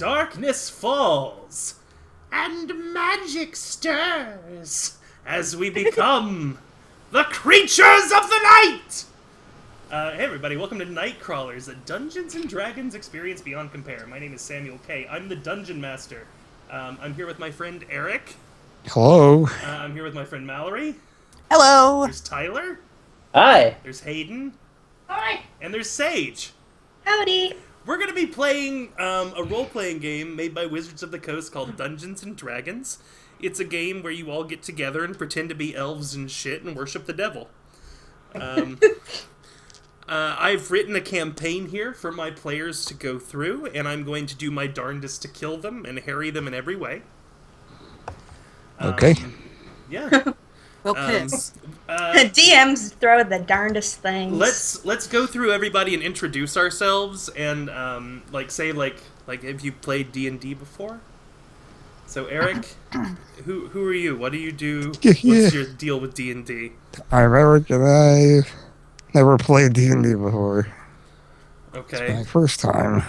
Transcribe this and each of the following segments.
darkness falls, and magic stirs as we become the creatures of the night! Hey everybody, welcome to Nightcrawlers, a Dungeons & Dragons experience beyond compare. My name is Samuel K. I'm the Dungeon Master. I'm here with my friend Eric. Hello. I'm here with my friend Mallory. Hello. There's Tyler. Hi. There's Hayden. Hi. And there's Sage. Howdy. We're going to be playing a role-playing game made by Wizards of the Coast called Dungeons & Dragons. It's a game where you all get together and pretend to be elves and shit and worship the devil. I've written a campaign here for my players to go through, and I'm going to do my darndest to kill them and harry them in every way. Okay. Yeah. Well, piss. DMs throw the darndest things. Let's go through everybody and introduce ourselves and say have you played D&D before? So Eric, who are you? What do you do? What's your deal with D&D? I'm Eric, and I've never played D&D before. Okay. It's my first time.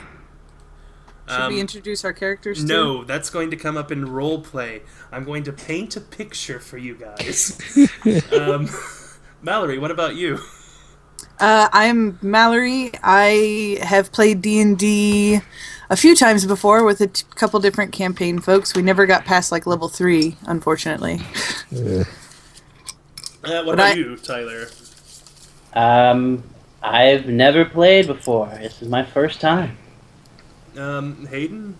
Should we introduce our characters too? No, that's going to come up in roleplay. I'm going to paint a picture for you guys. Mallory, what about you? I'm Mallory. I have played D&D a few times before with a couple different campaign folks. We never got past level 3, unfortunately. What about you, Tyler? I've never played before. This is my first time. Hayden?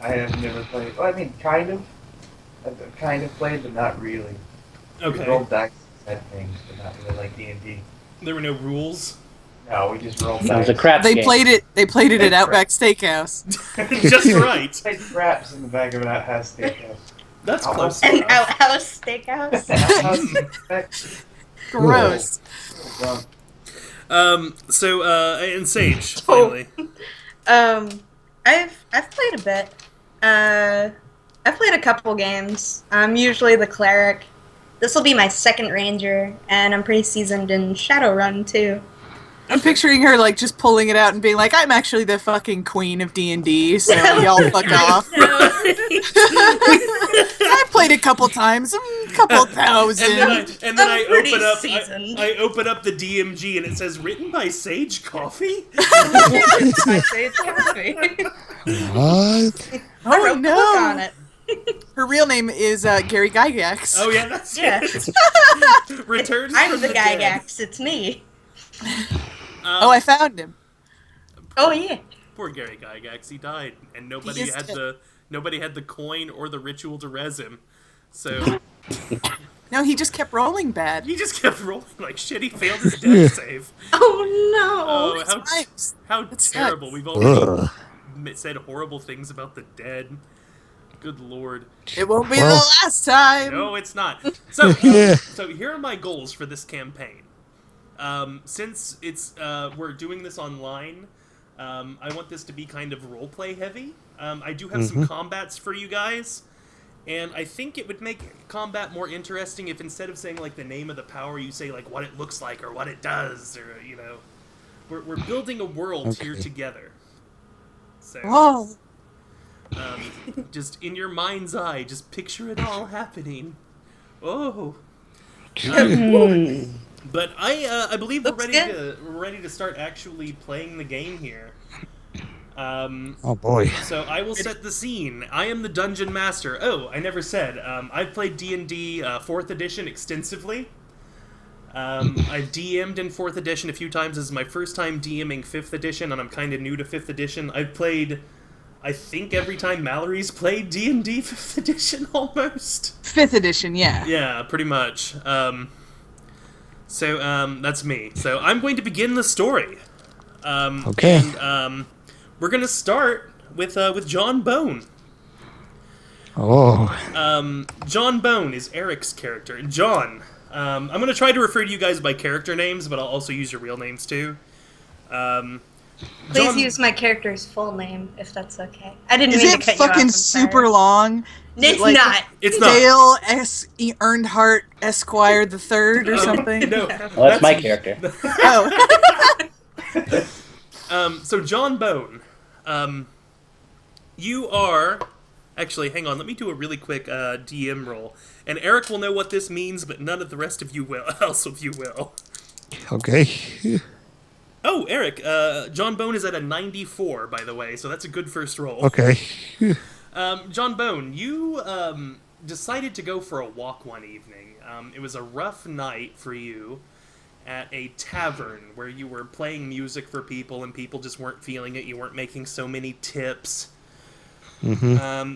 I have never played. Well, I mean, kind of. I've kind of played, but not really. Okay. We rolled dice and said things, but not really like D&D. There were no rules? No, we just rolled It dice. was a crap They game. played it at Outback Steakhouse. Just right. Played craps in the back of an outhouse steakhouse. That's close An enough. outhouse steakhouse. Outhouse Gross. And Sage, finally. I've played a bit. I've played a couple games. I'm usually the cleric. This will be my second ranger, and I'm pretty seasoned in Shadowrun too. I'm picturing her just pulling it out and being like, I'm actually the fucking queen of D&D, so y'all fuck off. I played a couple times, a couple thousand. And then I pretty open up. seasoned. I open up the DMG and it says written by Sage Coffee. I say it's coffee. What? I wrote the book on it. Her real name is Gary Gygax. Oh yeah, that's Yeah. it. Returns I'm from the dead. Gygax. It's me. I found him. Oh yeah. Poor Gary Gygax, he died, and He is dead. nobody had the coin or the ritual to res him. So No, he just kept rolling bad. he just kept rolling like shit. He failed his death save. Oh no. How It's terrible! nuts. We've already Ugh. said horrible things about the dead. Good lord. It won't be Well- the last time. No, it's not. So, so here are my goals for this campaign. Since we're doing this online, I want this to be kind of roleplay heavy. I do have some combats for you guys, and I think it would make combat more interesting if instead of saying the name of the power, you say what it looks like or what it does, or we're building a world here together. So. Whoa. Just in your mind's eye, just picture it all happening. Oh. But I believe we're ready to start actually playing the game here. Oh boy. So I will set the scene. I am the Dungeon Master. Oh, I never said. I've played D&D 4th edition extensively. I've DM'd in 4th edition a few times. This is my first time DMing 5th edition, and I'm kind of new to 5th edition. I've played, I think, every time Mallory's played D&D 5th edition, almost. 5th edition, yeah. Yeah, pretty much. So that's me. So I'm going to begin the story. Okay. And we're going to start with John Bone. Oh. John Bone is Eric's character. John. I'm going to try to refer to you guys by character names, but I'll also use your real names too. Please use my character's full name, if that's okay. I didn't Is mean it to cut you off. fucking I'm super sorry. long? It's not. It's not. Dale S. Earnhardt Esquire the Third or something? No. Well, that's my character. Oh. So John Bone. You are... Actually, hang on. Let me do a really quick DM roll. And Eric will know what this means, but none of the rest of you will. Else of you will. Okay. Oh, Eric, John Bone is at a 94, by the way, so that's a good first roll. Okay. John Bone, you decided to go for a walk one evening. It was a rough night for you at a tavern where you were playing music for people and people just weren't feeling it. You weren't making so many tips.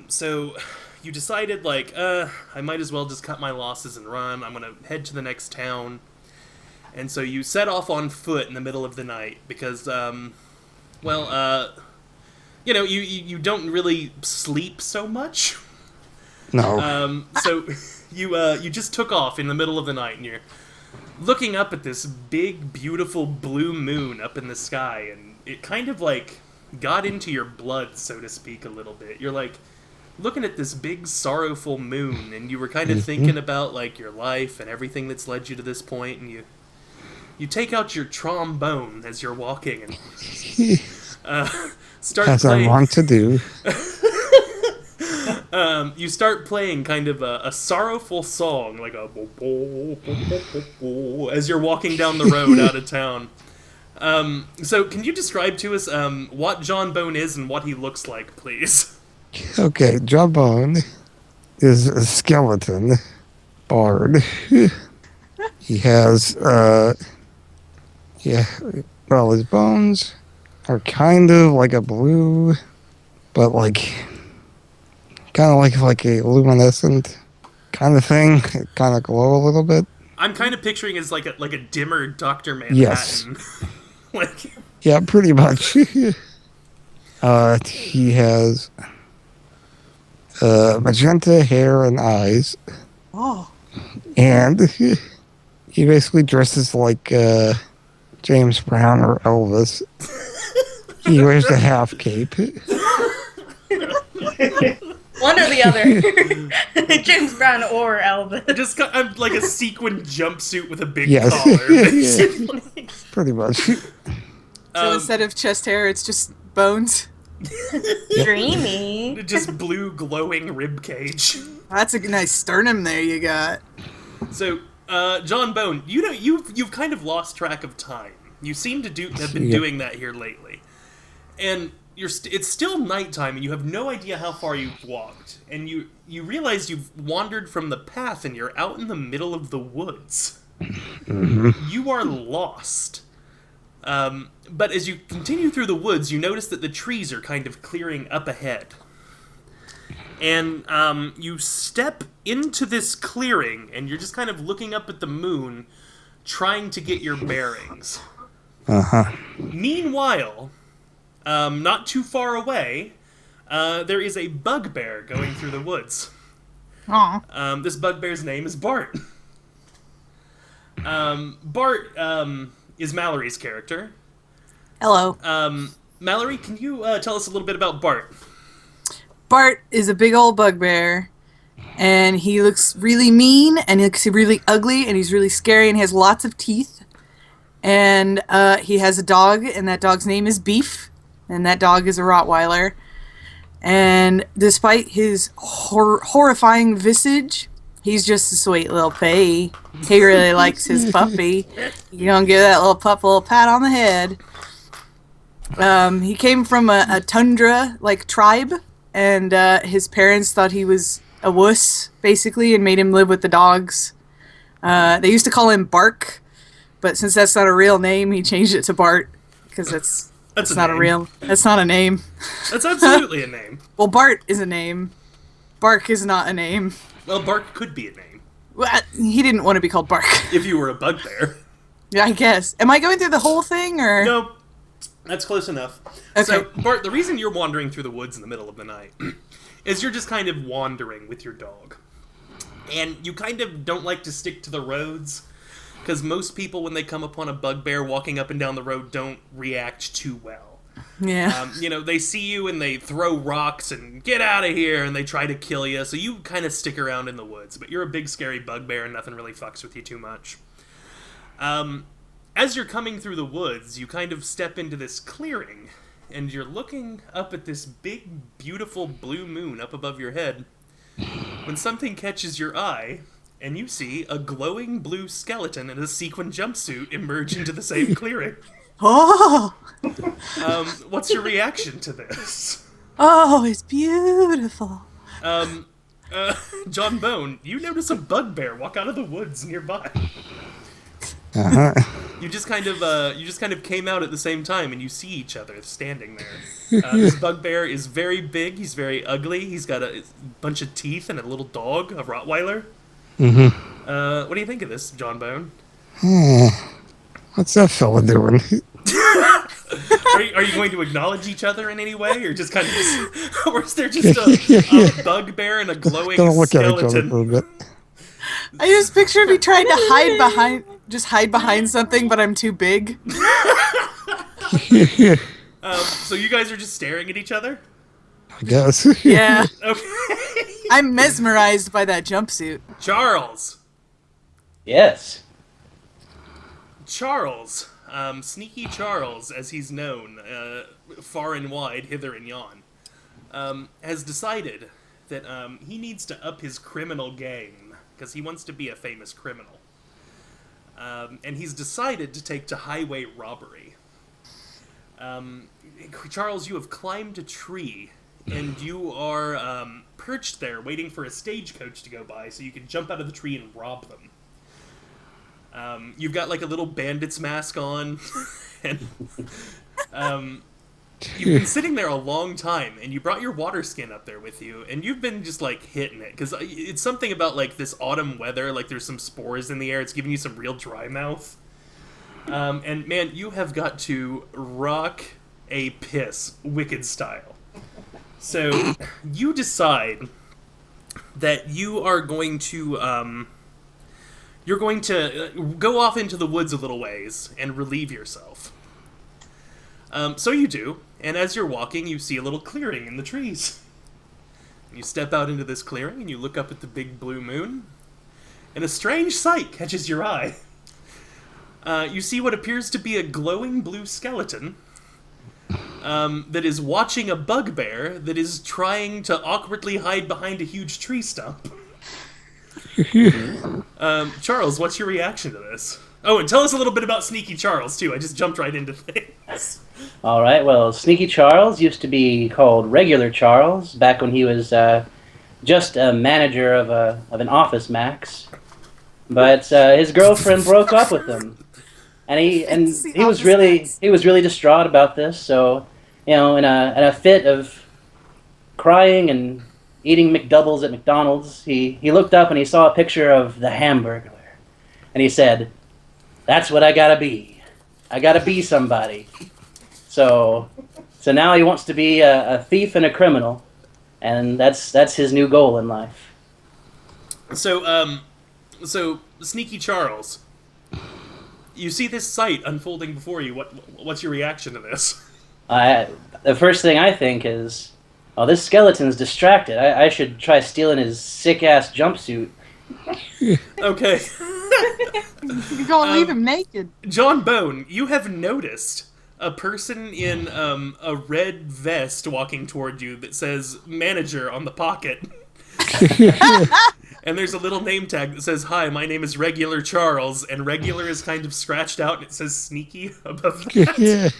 So you decided, like, I might as well just cut my losses and run. I'm going to head to the next town. And so you set off on foot in the middle of the night because, you know, you don't really sleep so much. No. So you just took off in the middle of the night, and you're looking up at this big, beautiful blue moon up in the sky, and it kind of, like, got into your blood, so to speak, a little bit. You're, like, looking at this big, sorrowful moon, and you were kind of thinking about, like, your life and everything that's led you to this point, and you take out your trombone as you're walking and start As playing. I want to do. You start playing kind of a sorrowful song, like a as you're walking down the road out of town. So can you describe to us what John Bone is and what he looks like, please? Okay, Jawbone is a skeleton bard. He has, well, his bones are kind of like a blue, but like, kind of like a luminescent kind of thing. It kind of glow a little bit. I'm kind of picturing it as like a dimmer Dr. Manhattan. Yes. Like, Yeah, pretty much. He has magenta hair and eyes, Oh. and he basically dresses like James Brown or Elvis. He wears a half cape. One or the other. James Brown or Elvis. just got like a sequin jumpsuit with a big Yes. collar, basically. Pretty much. So instead of chest hair, it's just bones. Dreamy. Just blue glowing rib cage. That's a nice sternum there you got. So, John Bone, you know you've kind of lost track of time. You seem to have been doing that here lately, and it's still nighttime, and you have no idea how far you've walked, and you realize you've wandered from the path, and you're out in the middle of the woods. You are lost. But as you continue through the woods, you notice that the trees are kind of clearing up ahead. And you step into this clearing, and you're just kind of looking up at the moon, trying to get your bearings. Meanwhile, not too far away, there is a bugbear going through the woods. Aw. This bugbear's name is Bart. Bart is Mallory's character. Hello. Mallory, can you tell us a little bit about Bart? Bart is a big old bugbear, and he looks really mean, and he looks really ugly, and he's really scary, and he has lots of teeth. And he has a dog, and that dog's name is Beef, and that dog is a Rottweiler. And despite his horrifying visage, he's just a sweet little pea. He really likes his puppy. You don't give that little pup a little pat on the head. He came from a tundra-like tribe, and his parents thought he was a wuss, basically, and made him live with the dogs. They used to call him Bark, but since that's not a real name, he changed it to Bart, because that's not that's not a name. That's absolutely a name. Well, Bart is a name. Bark is not a name. Well, Bark could be a name. Well, he didn't want to be called Bark. If you were a bugbear. Yeah, I guess. Am I going through the whole thing, or? No, that's close enough. Okay. So, Bart, the reason you're wandering through the woods in the middle of the night is you're just kind of wandering with your dog. And you kind of don't like to stick to the roads, because most people, when they come upon a bugbear walking up and down the road, don't react too well. Yeah. They see you and they throw rocks and get out of here, and they try to kill you, so you kind of stick around in the woods. But you're a big, scary bugbear, and nothing really fucks with you too much. As you're coming through the woods, you kind of step into this clearing, and you're looking up at this big, beautiful blue moon up above your head, when something catches your eye, and you see a glowing blue skeleton in a sequin jumpsuit emerge into the same clearing. Oh, What's your reaction to this? oh, it's beautiful. John Bone, you notice a bugbear walk out of the woods nearby. Uh-huh. You just kind of came out at the same time, and you see each other standing there. This bugbear is very big. He's very ugly. He's got a bunch of teeth and a little dog, a Rottweiler. Mm-hmm. What do you think of this, John Bone? What's that fella doing? Are you going to acknowledge each other in any way, or just kind of, or is there just a bugbear and a glowing Don't look at each other skeleton? for a bit. I just picture me trying to hide behind something, but I'm too big. So you guys are just staring at each other? I guess. Yeah, Okay. I'm mesmerized by that jumpsuit. Charles. Yes. Charles, Sneaky Charles, as he's known, far and wide, hither and yon, has decided that he needs to up his criminal game, because he wants to be a famous criminal. And he's decided to take to highway robbery. Charles, you have climbed a tree, and you are perched there waiting for a stagecoach to go by so you can jump out of the tree and rob them. You've got like a little bandit's mask on, and you've been sitting there a long time, and you brought your water skin up there with you, and you've been just like hitting it, because it's something about like this autumn weather, like there's some spores in the air, it's giving you some real dry mouth. And man, you have got to rock a piss, Wicked style. So you decide that you are going to you're going to go off into the woods a little ways and relieve yourself. So you do, and as you're walking, you see a little clearing in the trees. You step out into this clearing, and you look up at the big blue moon, and a strange sight catches your eye. You see what appears to be a glowing blue skeleton that is watching a bugbear that is trying to awkwardly hide behind a huge tree stump. Charles, what's your reaction to this? Oh, and tell us a little bit about Sneaky Charles, too. I just jumped right into things. All right. Well, Sneaky Charles used to be called Regular Charles back when he was just a manager of an office max. But his girlfriend broke up with him, and he was really distraught about this. So, in a fit of crying and eating McDoubles at McDonald's, he looked up and he saw a picture of the Hamburglar, and he said, "That's what I gotta be. I gotta be somebody." So now he wants to be a thief and a criminal, and that's his new goal in life. So Sneaky Charles, you see this sight unfolding before you. What's your reaction to this? The first thing I think is, oh, this skeleton's distracted. I should try stealing his sick-ass jumpsuit. Okay. You're gonna leave him naked. John Bone, you have noticed a person in a red vest walking toward you that says "manager" on the pocket. And there's a little name tag that says, "Hi, my name is Regular Charles," and Regular is kind of scratched out and it says Sneaky above that.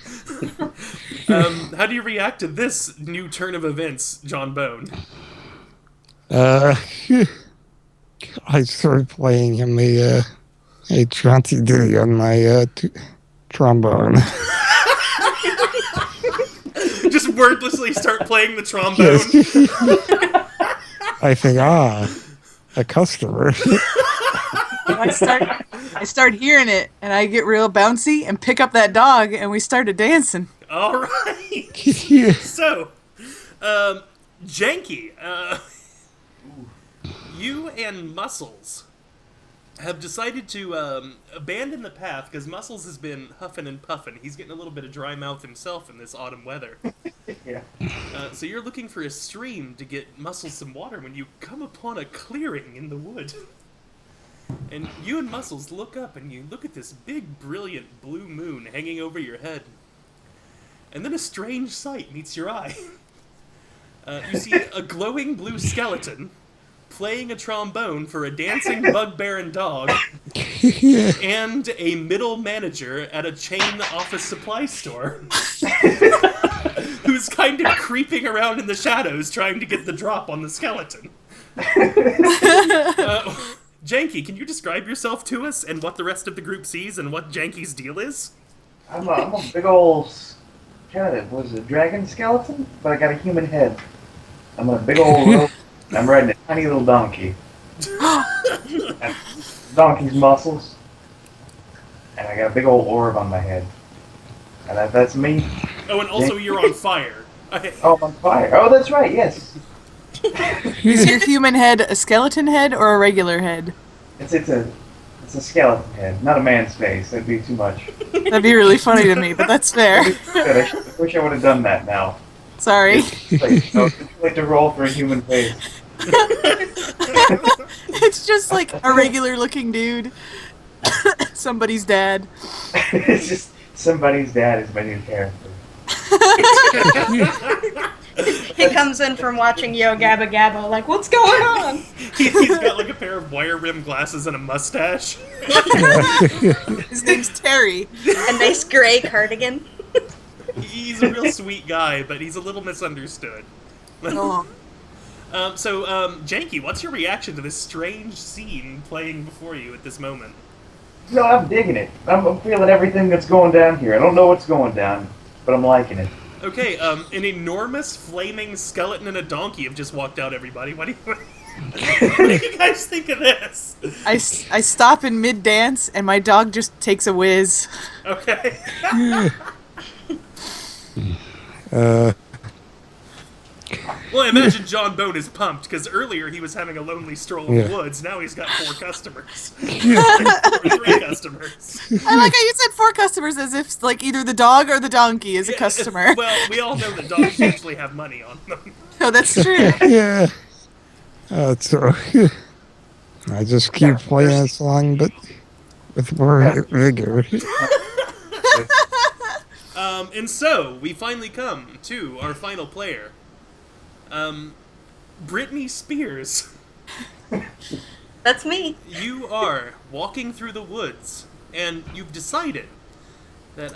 How do you react to this new turn of events, John Bone? I started playing him a Tronty Diddy on my trombone. Just wordlessly start playing the trombone. Yes. I think, a customer. I start hearing it, and I get real bouncy and pick up that dog, and we started dancing. All right. So, Janky, you and Muscles have decided to abandon the path because Muscles has been huffing and puffing. He's getting a little bit of dry mouth himself in this autumn weather. Yeah. So you're looking for a stream to get Muscles some water when you come upon a clearing in the wood. And you and Muscles look up and you look at this big, brilliant blue moon hanging over your head. And then a strange sight meets your eye. You see a glowing blue skeleton playing a trombone for a dancing bugbear and dog, and a middle manager at a chain office supply store who's kind of creeping around in the shadows trying to get the drop on the skeleton. Janky, can you describe yourself to us and what the rest of the group sees and what Janky's deal is? I'm a big old, what is it, dragon skeleton? But I got a human head. I'm a big old rope. I'm riding a tiny little donkey. And donkey's muscles. And I got a big old orb on my head. And that's me. Oh, and also you're on fire. Oh, I'm on fire. Oh, that's right, yes. Is your human head a skeleton head or a regular head? It's a skeleton head, not a man's face. That'd be too much. That'd be really funny to me, but that's fair. I wish I would have done that now. Sorry. It's too late to roll for a human face. It's just like a regular looking dude. Somebody's dad. It's just somebody's dad is my new character. He comes in from watching Yo Gabba Gabba, like, what's going on? He's got like a pair of wire rim glasses and a mustache. His name's Terry. A nice gray cardigan. He's a real sweet guy, but he's a little misunderstood. Oh. Janky, what's your reaction to this strange scene playing before you at this moment? No, I'm digging it. I'm feeling everything that's going down here. I don't know what's going down, but I'm liking it. Okay, an enormous flaming skeleton and a donkey have just walked out, everybody. What do you guys think of this? I stop in mid-dance, and my dog just takes a whiz. Okay. Well, I imagine John Bone is pumped, because earlier he was having a lonely stroll in the woods. Now he's got 4 customers. Or 3 customers. I like how you said 4 customers as if, like, either the dog or the donkey is a customer. Well, we all know that dogs usually have money on them. No, that's true. Yeah. So I just keep playing that song, but with more vigor. And so, we finally come to our final player. Britney Spears. That's me. You are walking through the woods, and you've decided that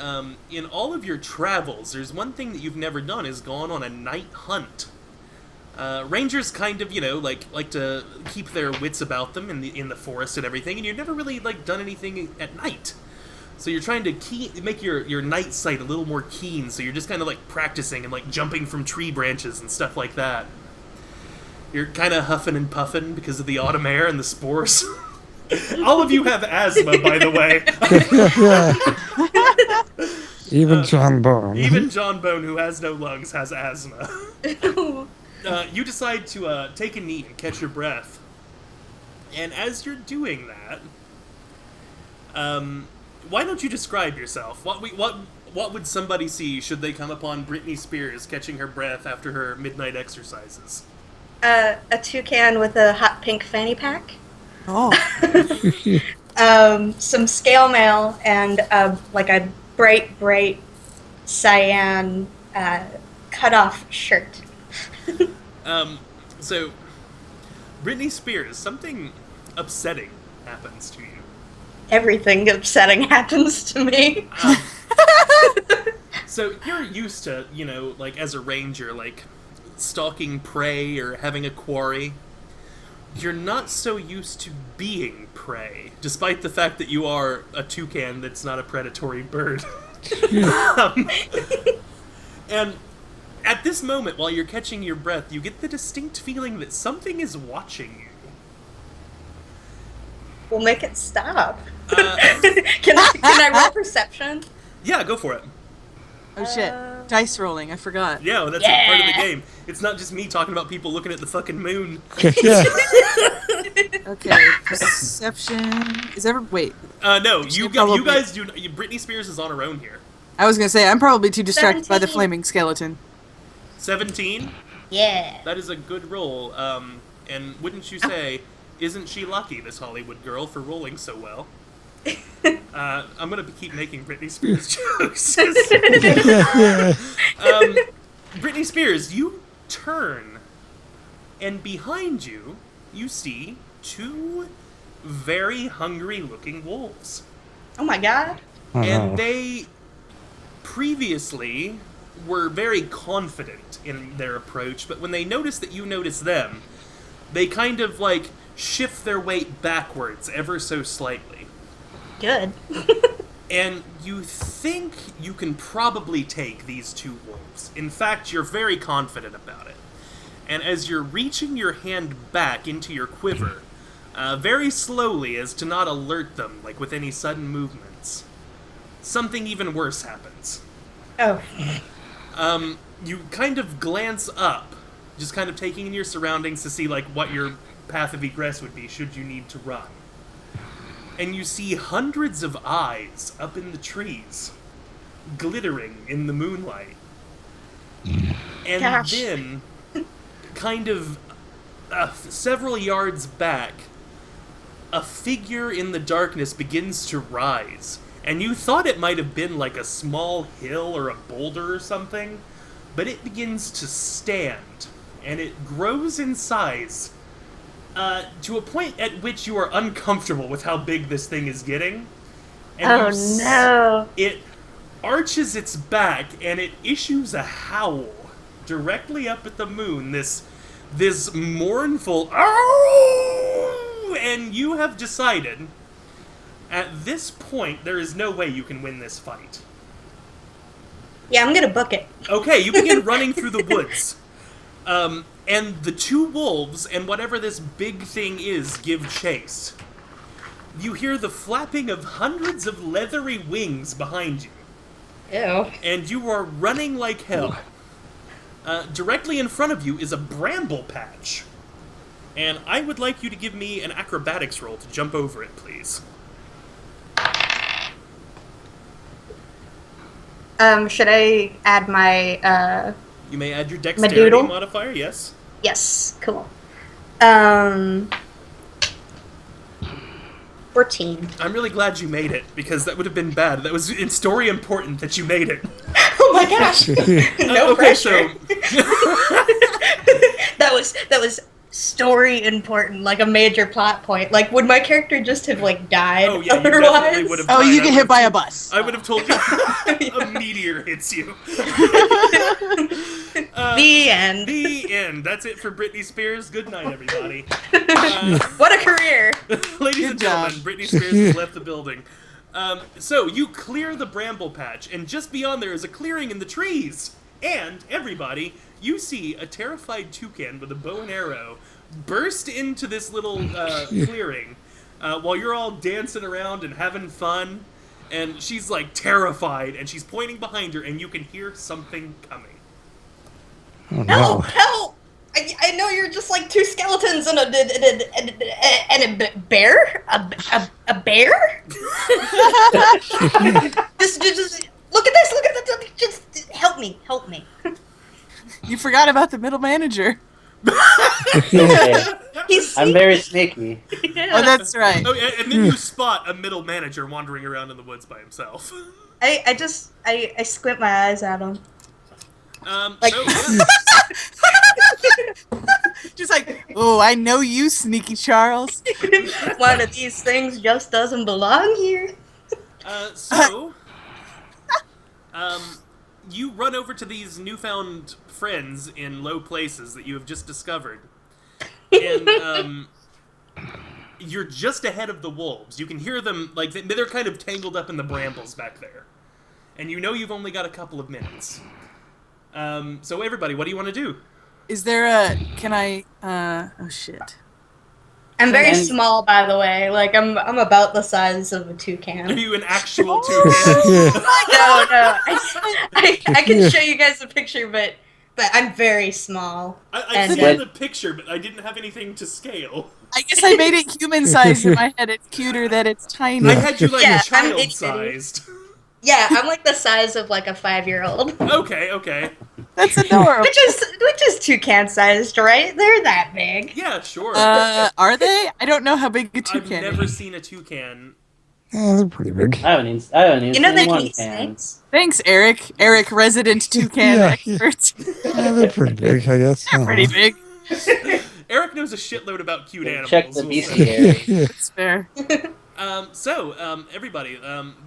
in all of your travels, there's one thing that you've never done is gone on a night hunt. Rangers kind of, like to keep their wits about them in the forest and everything, and you've never really done anything at night. So you're trying to make your night sight a little more keen, so you're just kind of practicing and jumping from tree branches and stuff like that. You're kind of huffing and puffing because of the autumn air and the spores. All of you have asthma, by the way. Even John Bone. Even John Bone, who has no lungs, has asthma. You decide to take a knee and catch your breath. And as you're doing that, why don't you describe yourself? What would somebody see should they come upon Britney Spears catching her breath after her midnight exercises? A toucan with a hot pink fanny pack. Oh. Some scale mail and a bright cyan cut-off shirt. So, Britney Spears, something upsetting happens to you. Everything upsetting happens to me. So, you're used to, as a ranger, stalking prey or having a quarry. You're not so used to being prey, despite the fact that you are a toucan that's not a predatory bird. And at this moment, while you're catching your breath, you get the distinct feeling that something is watching you. We'll make it stop. Can I roll perception? Yeah, go for it. Oh shit. Dice rolling, I forgot. Yeah, that's a part of the game. It's not just me talking about people looking at the fucking moon. Yeah. Okay, perception. Wait. No, you guys do. Britney Spears is on her own here. I was gonna say, I'm probably too distracted by the 17. flaming skeleton. 17? Yeah. That is a good roll. And wouldn't you say, isn't she lucky, this Hollywood girl, for rolling so well? I'm gonna keep making Britney Spears jokes. Britney Spears, you turn, and behind you, you see two very hungry-looking wolves. Oh my god. And they previously were very confident in their approach, but when they notice that you notice them, they kind of, like, shift their weight backwards ever so slightly. Good. And you think you can probably take these two wolves. In fact, you're very confident about it. And as you're reaching your hand back into your quiver, very slowly as to not alert them, like with any sudden movements, something even worse happens. Oh. You kind of glance up, just kind of taking in your surroundings to see, like, what your path of egress would be should you need to run. And you see hundreds of eyes up in the trees, glittering in the moonlight. And Gosh. then, kind of several yards back, a figure in the darkness begins to rise. And you thought it might have been like a small hill or a boulder or something, but it begins to stand, and it grows in size to a point at which you are uncomfortable with how big this thing is getting. And Oh no. it arches its back, and it issues a howl directly up at the moon, this mournful "Ow!" And you have decided, at this point, there is no way you can win this fight. Yeah, I'm gonna book it. Okay, you begin running through the woods. And the two wolves and whatever this big thing is give chase. You hear the flapping of hundreds of leathery wings behind you. Ew. And you are running like hell. Directly in front of you is a bramble patch. And I would like you to give me an acrobatics roll to jump over it, please. Should I add my, You may add your My dexterity doodle? modifier, yes. yes, cool. 14. I'm really glad you made it, because that would have been bad. That was in story important that you made it. Oh my gosh! No Okay, pressure. so That was story important, like a major plot point. Like, would my character just have like died Oh, yeah, you otherwise? definitely would have Oh, died. you I get would hit by a have- bus. I would have told you a meteor hits you. The end. The end. That's it for Britney Spears. Good night, everybody. What a career! Ladies and job. gentlemen, Britney Spears has left the building. So you clear the bramble patch, and just beyond there is a clearing in the trees. And, everybody, you see a terrified toucan with a bow and arrow burst into this little clearing while you're all dancing around and having fun. And she's, like, terrified, and she's pointing behind her, and you can hear something coming. Oh, Help! no. Help! I know you're just like two skeletons and a bear? A bear? just look at this, look at this, just help me. You forgot about the middle manager. Okay. He's I'm very sneaky. Oh, that's right. Oh, and then you spot a middle manager wandering around in the woods by himself. I squint my eyes at him. Like- So, yeah. Just like, oh, I know you, sneaky Charles. One of these things just doesn't belong here. So, you run over to these newfound friends in low places that you have just discovered. And, you're just ahead of the wolves. You can hear them, like, they're kind of tangled up in the brambles back there. And you know you've only got a couple of minutes. So everybody, what do you want to do? Is there a, can I, oh shit. I'm very And- small, by the way. Like I'm about the size of a toucan. Are you an actual toucan? No. I can show you guys a picture, but I'm very small. I And, saw the picture, but I didn't have anything to scale. I guess I made it human sized in my head. It's cuter that it's tiny. I had you, like, Yeah, I'm itty-bitty. child-sized. Yeah, I'm like the size of like a 5-year-old. Okay. That's adorable. Which is toucan sized, right? They're that big. Yeah, sure. Are they? I don't know how big a I've toucan never is. seen a toucan Yeah, they're pretty big. I haven't even You know seen they one can eat can. snakes? Thanks, Eric. Eric, resident toucan Yeah. expert. Yeah, they're pretty big, I guess. I don't Pretty know. big. Eric knows a shitload about cute animals. Check the we'll say. bestiary. Yeah. That's fair. Everybody,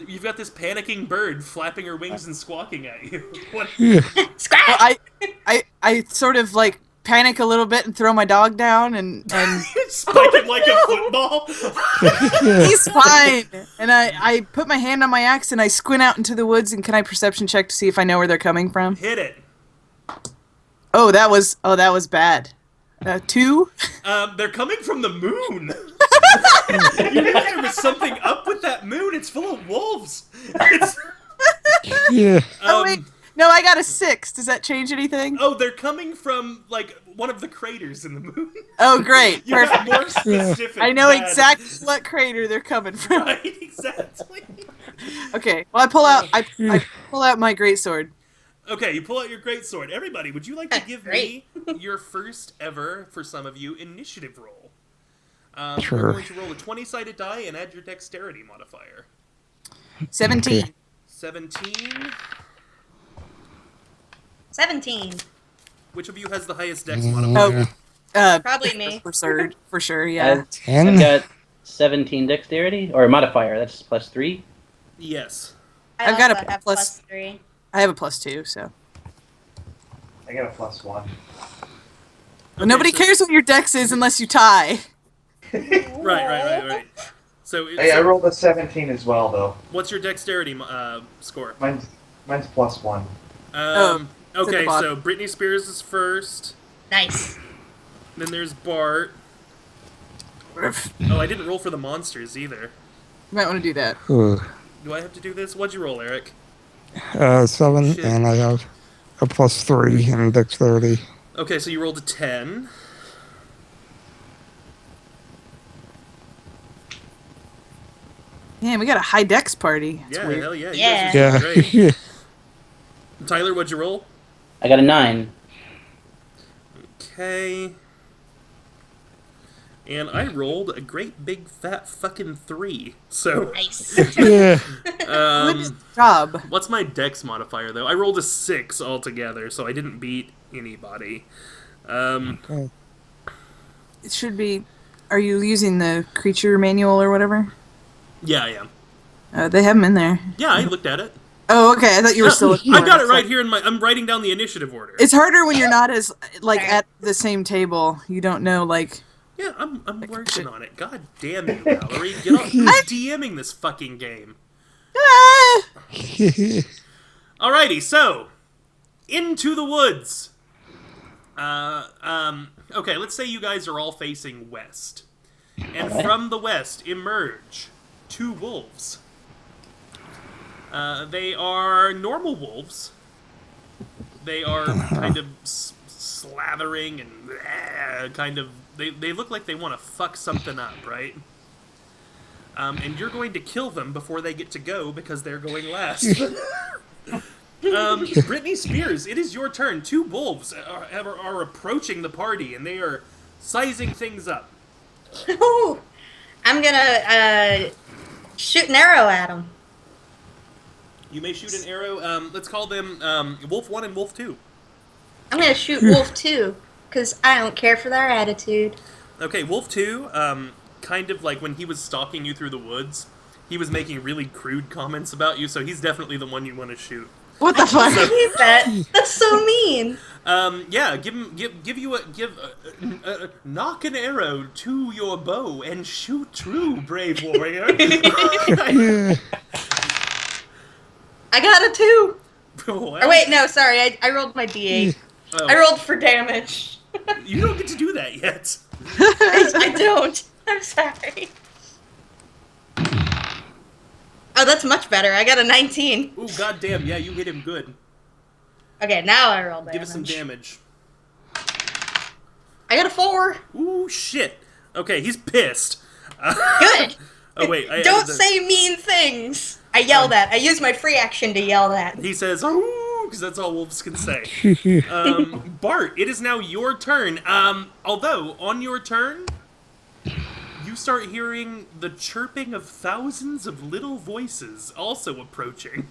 you've got this panicking bird flapping her wings and squawking at you. What? Yeah. Scratch! Well, I sort of like panic a little bit and throw my dog down and Spike it like a football. he's fine. And I put my hand on my axe and I squint out into the woods and can I perception check to see if I know where they're coming from? Hit it. Oh, that was bad. 2? They're coming from the moon. You knew there was something up with that moon. It's full of wolves. It's, Yeah. Oh wait, no, I got a 6. Does that change anything? oh, they're coming from like one of the craters in the moon. Oh, great, You got perfect. more specific. I know bad. exactly what crater they're coming from. Right, exactly. Okay, well I pull out my greatsword. Okay, you pull out your greatsword. Everybody, would you like to give me Great. your first ever, for some of you, initiative roll? Sure. You're going to roll a 20-sided die and add your dexterity modifier. 17. Okay. 17. 17. Which of you has the highest dex Mm. modifier? Probably me. For sure, yeah. I've 10. got 17 dexterity, or modifier, that's +3. Yes. I've got a also have plus- +3. I have a +2, so. I got a +1. Well, nobody so- cares what your dex is unless you tie. Right. So, Hey, I rolled a 17 as well, though. what's your dexterity score? Mine's +1. Okay, at the so bottom. Britney Spears is first. Nice. Then there's Bart. Oh, I didn't roll for the monsters either. You might want to do that. Ooh. Do I have to do this? What'd you roll, Eric? 7, Shit. and I have a +3 in dexterity. Okay, so you rolled a 10. Man, we got a high dex party. It's Yeah, weird. hell yeah. You Yeah. guys are doing Yeah. great. Tyler, what'd you roll? I got a 9. Okay. And I rolled a great big fat fucking 3. So, Nice. Yeah. Good job. what's my dex modifier though? I rolled a 6 altogether, so I didn't beat anybody. Okay. It should be. Are you using the creature manual or whatever? Yeah, I am. They have them in there. Yeah, I looked at it. Oh, okay. I thought you were still looking I for got it So- right here in my. I'm writing down the initiative order. It's harder when you're not as like Sorry. at the same table. You don't know like. Yeah, I'm working on it. God damn you, Valerie. Get on. Who's DMing this fucking game? Ah! Alrighty, so into the woods. Okay, let's say you guys are all facing west, and Alright. from the west emerge 2 wolves. They are normal wolves. They are kind of slathering and kind of. They look like they want to fuck something up, right? And you're going to kill them before they get to go because they're going last. Britney Spears, it is your turn. 2 wolves are approaching the party, and they are sizing things up. Ooh. I'm gonna shoot an arrow at him. You may shoot an arrow. Let's call them Wolf 1 and Wolf 2. I'm gonna shoot Wolf 2, because I don't care for their attitude. Okay, Wolf 2, kind of like when he was stalking you through the woods, he was making really crude comments about you, so he's definitely the one you want to shoot. What the fuck? I hate that. That's so mean. Yeah, knock an arrow to your bow and shoot true, brave warrior. Yeah. I got a 2. Well, Or wait, no, sorry. I rolled my D8. oh, I rolled for damage. you don't get to do that yet. I don't. I'm sorry. Oh, that's much better. I got a 19. Ooh, goddamn, yeah, you hit him good. Okay, now I roll damage. Give us some damage. I got a 4. Ooh, shit. Okay, he's pissed. Good. Oh, wait. Don't say mean things. I yelled at. I used my free action to yell at. He says, ooh, because that's all wolves can say. Bart, it is now your turn. Although, on your turn, you you start hearing the chirping of thousands of little voices also approaching.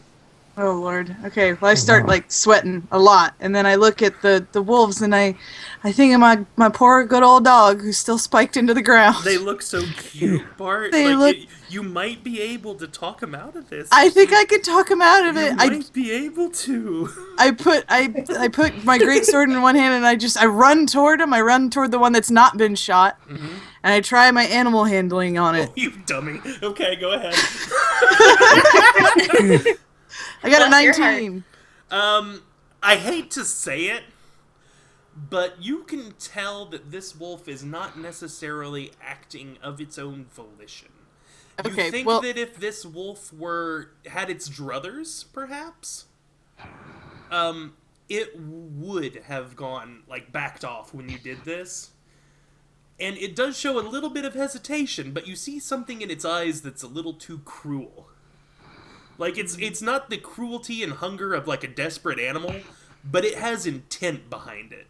Oh Lord. Okay. Well, I start like sweating a lot, and then I look at the wolves, and I think of my poor good old dog who's still spiked into the ground. They look so cute, Bart. They look- You might be able to talk him out of this. I think I could talk him out of You it. might be able to. I put my great sword in one hand, and I run toward him. I run toward the one that's not been shot, and I try my animal handling on it. Oh, you dummy. Okay, go ahead. I got Bless a your heart. 19. I hate to say it, but you can tell that this wolf is not necessarily acting of its own volition. You Okay, think well- that if this wolf had its druthers, perhaps, it would have gone, like, backed off when you did this. And it does show a little bit of hesitation, but you see something in its eyes that's a little too cruel. Like, it's not the cruelty and hunger of, like, a desperate animal, but it has intent behind it.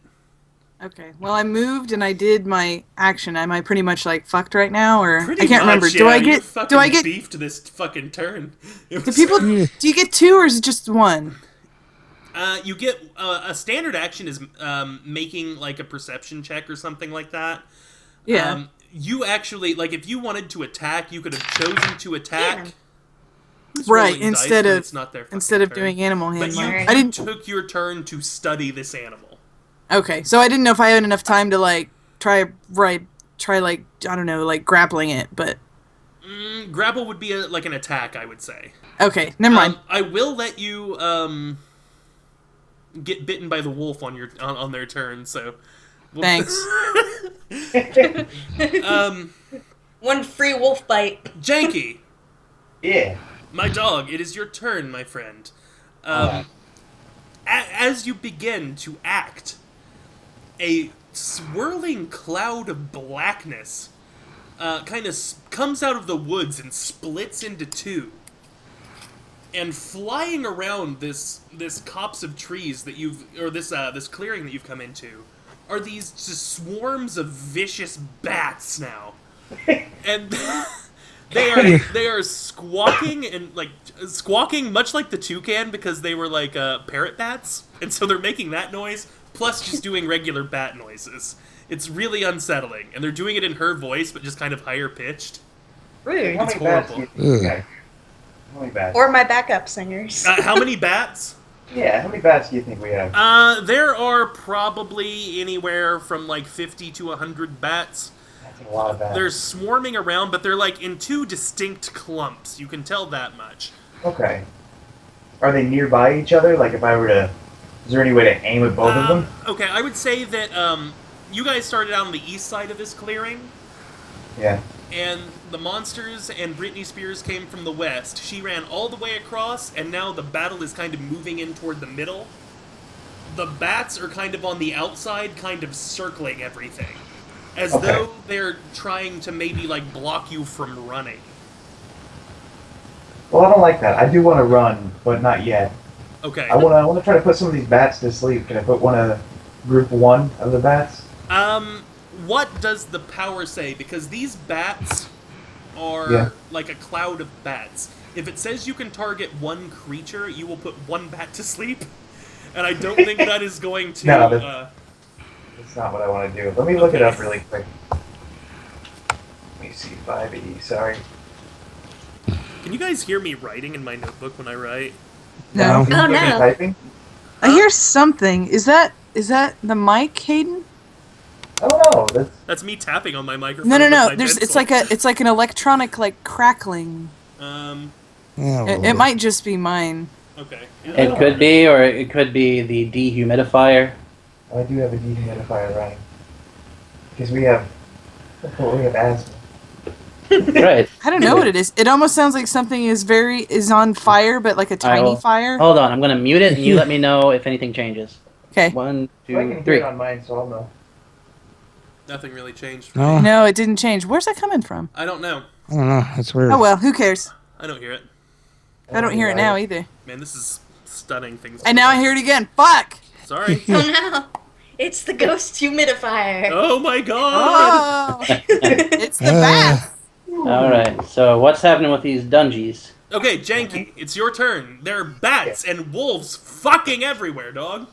Okay. Well, I moved and I did my action. Am I pretty much like fucked right now, or Pretty I can't much, remember? yeah, Do I you get? fucking Do I get? beefed this fucking turn? It Do was- people? Do you get 2 or is it just 1? You get a standard action is making like a perception check or something like that. Yeah. You actually, like, if you wanted to attack, you could have chosen to attack. Yeah. Who's Right, rolling dice instead when of- it's not their fucking Instead of turn? doing animal But handling, you I didn't. took your turn to study this animal. Okay, so I didn't know if I had enough time to like try like I don't know, like grappling it, but Grapple would be like an attack, I would say. okay, never mind. I will let you get bitten by the wolf on their turn. So Thanks. One free wolf bite. Janky, Yeah. my dog, it is your turn, my friend. Alright. As you begin to act, a swirling cloud of blackness kind of comes out of the woods and splits into two. And flying around this copse of trees that this clearing that you've come into are these just swarms of vicious bats now. And they are squawking and like squawking much like the toucan because they were like parrot bats, and so they're making that noise plus just doing regular bat noises. It's really unsettling, and they're doing it in her voice but just kind of higher pitched. Rude. How It's many bats do horrible. you think we got? How many bats? Or my backup singers. How many bats? Yeah, how many bats do you think we have? There are probably anywhere from like 50 to 100 bats. That's a lot of bats. They're swarming around, but they're like in two distinct clumps. You can tell that much. Okay. Are they nearby each other? Like, if I were to... Is there any way to aim at both of them? Okay, I would say that you guys started out on the east side of this clearing, Yeah. and the monsters and Britney Spears came from the west. She ran all the way across, and now the battle is kind of moving in toward the middle. The bats are kind of on the outside, kind of circling everything. As Okay. though they're trying to maybe, like, block you from running. Well, I don't like that. I do want to run, but not yet. Okay. I want to try to put some of these bats to sleep. Can I put one of group one of the bats? What does the power say? Because these bats are Yeah. like a cloud of bats. If it says you can target one creature, you will put one bat to sleep. And I don't think that is going to... No, That's not what I want to do. Let me look it up really quick. Let me see. 5E, sorry. Can you guys hear me writing in my notebook when I write? No. Oh, Are you no. typing? I hear something. Is that the mic, Hayden? I don't know. That's... That's me tapping on my microphone. No. with my It's pencil. like an electronic like crackling. Um, Yeah, It might just be mine. okay. It could be, or it could be the dehumidifier. I do have a dehumidifier running. Because we have asthma. Right. I don't know what it is. It almost sounds like something is on fire, but like a tiny will- fire. Hold on, I'm gonna mute it, and you let me know if anything changes. Okay. 1, So I 2, can hear 3. it on mine, so I'll know. Nothing really changed for No, me. No, it didn't change. Where's that coming from? I don't know. I don't know. That's weird. Oh well, who cares? I don't hear it. I don't hear it now either. Man, this is stunning things. And now I hear it again. Fuck! Sorry. Oh no. It's the ghost humidifier. Oh my god! Oh! It's the bat. All right. So what's happening with these dungeons? Okay, Janky, it's your turn. There are bats and wolves fucking everywhere, dog.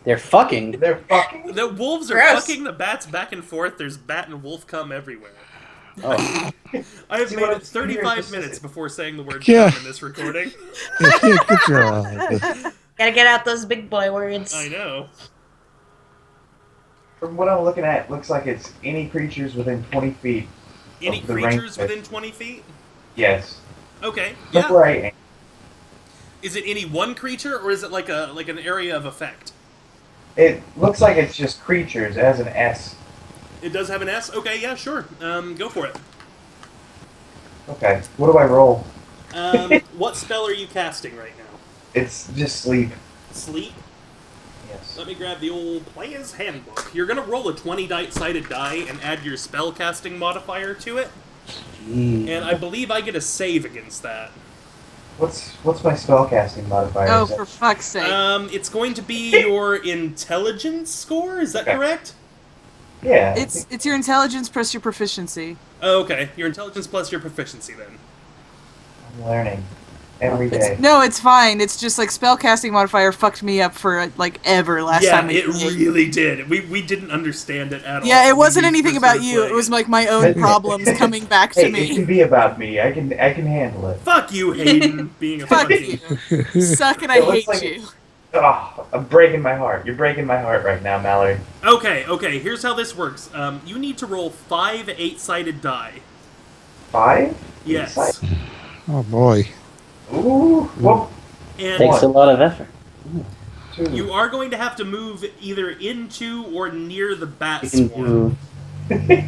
They're fucking. They're fucking. The wolves are Gross. fucking the bats back and forth. There's bat and wolf cum everywhere. Oh. I have See made what it I'm- 35 here's- minutes before saying the word Yeah. cum in this recording. Good job. Gotta get out those big boy words. I know. From what I'm looking at, looks like it's any creatures within 20 feet. Any Of the range creatures that- within 20 feet? Yes. Okay, That's yeah. where I am. Is it any one creature, or is it like an area of effect? It looks like it's just creatures. It has an S. It does have an S? Okay, yeah, sure. Go for it. Okay. What do I roll? What spell are you casting right now? It's just sleep. Sleep? Yes. Let me grab the old player's handbook. You're gonna roll a 20-sided die and add your spell casting modifier to it, Jeez. and I believe I get a save against that. What's my spellcasting modifier? Oh, Is that- for fuck's sake. It's going to be your intelligence score, is that Okay. correct? Yeah. It's your intelligence plus your proficiency. Oh, okay. Your intelligence plus your proficiency, then. I'm learning every day. No, it's fine. It's just like spellcasting modifier fucked me up for like ever last Yeah, time we it played. really did. We didn't understand it at all. Yeah, it when wasn't we anything first about started you. It playing was like my own problems coming back to Hey, it me. can be about me. I can handle it. Fuck you, Hayden, being a Fuck fucking... you. Suck and I It looks hate like- you. Oh, I'm breaking my heart. You're breaking my heart right now, Mallory. Okay, here's how this works. You need to roll 5 8-sided die. 5? Yes. Inside? Oh boy. Ooh. Well, And Takes a lot of effort. 2. you are going to have to move either into or near the bat You can swarm. do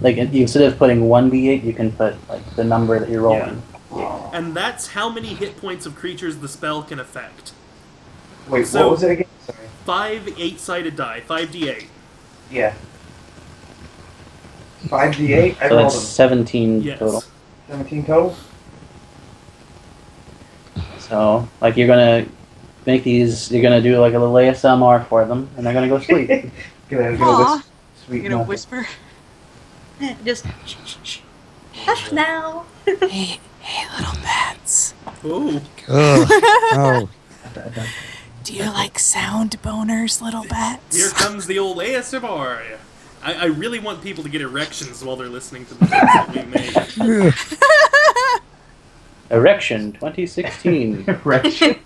like instead of putting 1d8, you can put like the number that you're rolling. And that's how many hit points of creatures the spell can affect. Wait, So- what was it again? Sorry. 5 8-sided die, 5d8. Yeah. 5d8? I So rolled that's them. 17 Yes. total. 17 total? So like you're gonna make these. You're gonna do like a little ASMR for them, and they're gonna go sleep. Gonna Aw. this sweet You know, nothing. whisper. Just shh, shh, shh. Hush now. Hey, little bats. Oh, Ugh. Oh. Do you like sound boners, little bats? here comes the old ASMR. I really want people to get erections while they're listening to the things that we make. Erection 2016. Erection.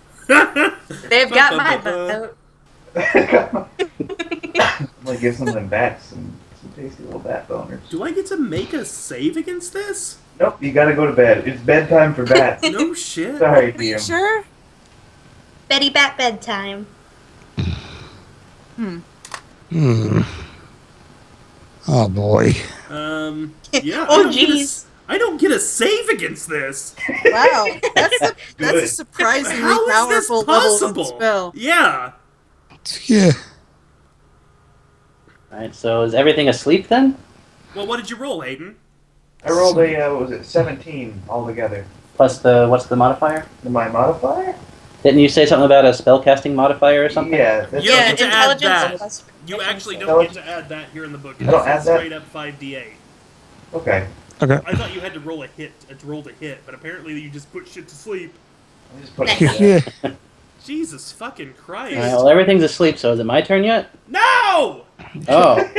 They've got my vote. I'm gonna give some of them bats some tasty little bat boners. Do I get to make a save against this? Nope, you gotta go to bed. It's bedtime for bats. No shit. Sorry, Are you DM. sure? Betty Bat bedtime. Hmm. Oh boy. Yeah. Oh, I don't get a- jeez. I don't get a save against this. Wow, that's a Good. surprisingly How is this powerful level possible? of spell. Yeah. Yeah. Alright, so is everything asleep then? Well, what did you roll, Aiden? I rolled a, what was it, 17 altogether. Plus what's the modifier? My modifier? Didn't you say something about a spellcasting modifier or something? Yeah, that's You don't Yeah, get to add intelligence that. plus You proficiency. actually don't get to add that here in the book. It's I don't add that? straight up 5d8. Okay. Okay. I thought you had to roll a hit, but apparently you just put shit to sleep. I'll just put it there. Yeah. Jesus fucking Christ. Alright, well everything's asleep, so is it my turn yet? No! Oh.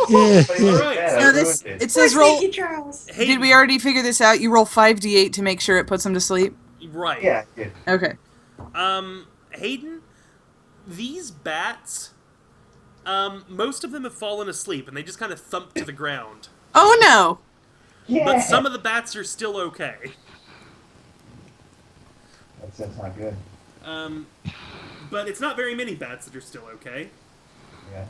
Yeah. Alright, Yeah, No, I this ruined it says roll. Sneaky Charles. Hayden, Did we already figure this out? You roll 5d8 to make sure it puts them to sleep. Right. Yeah, good. Okay. Hayden, these bats, most of them have fallen asleep and they just kind of thump to the ground. Oh no. Yeah. But some of the bats are still okay. That's not good. But it's not very many bats that are still okay. Yeah.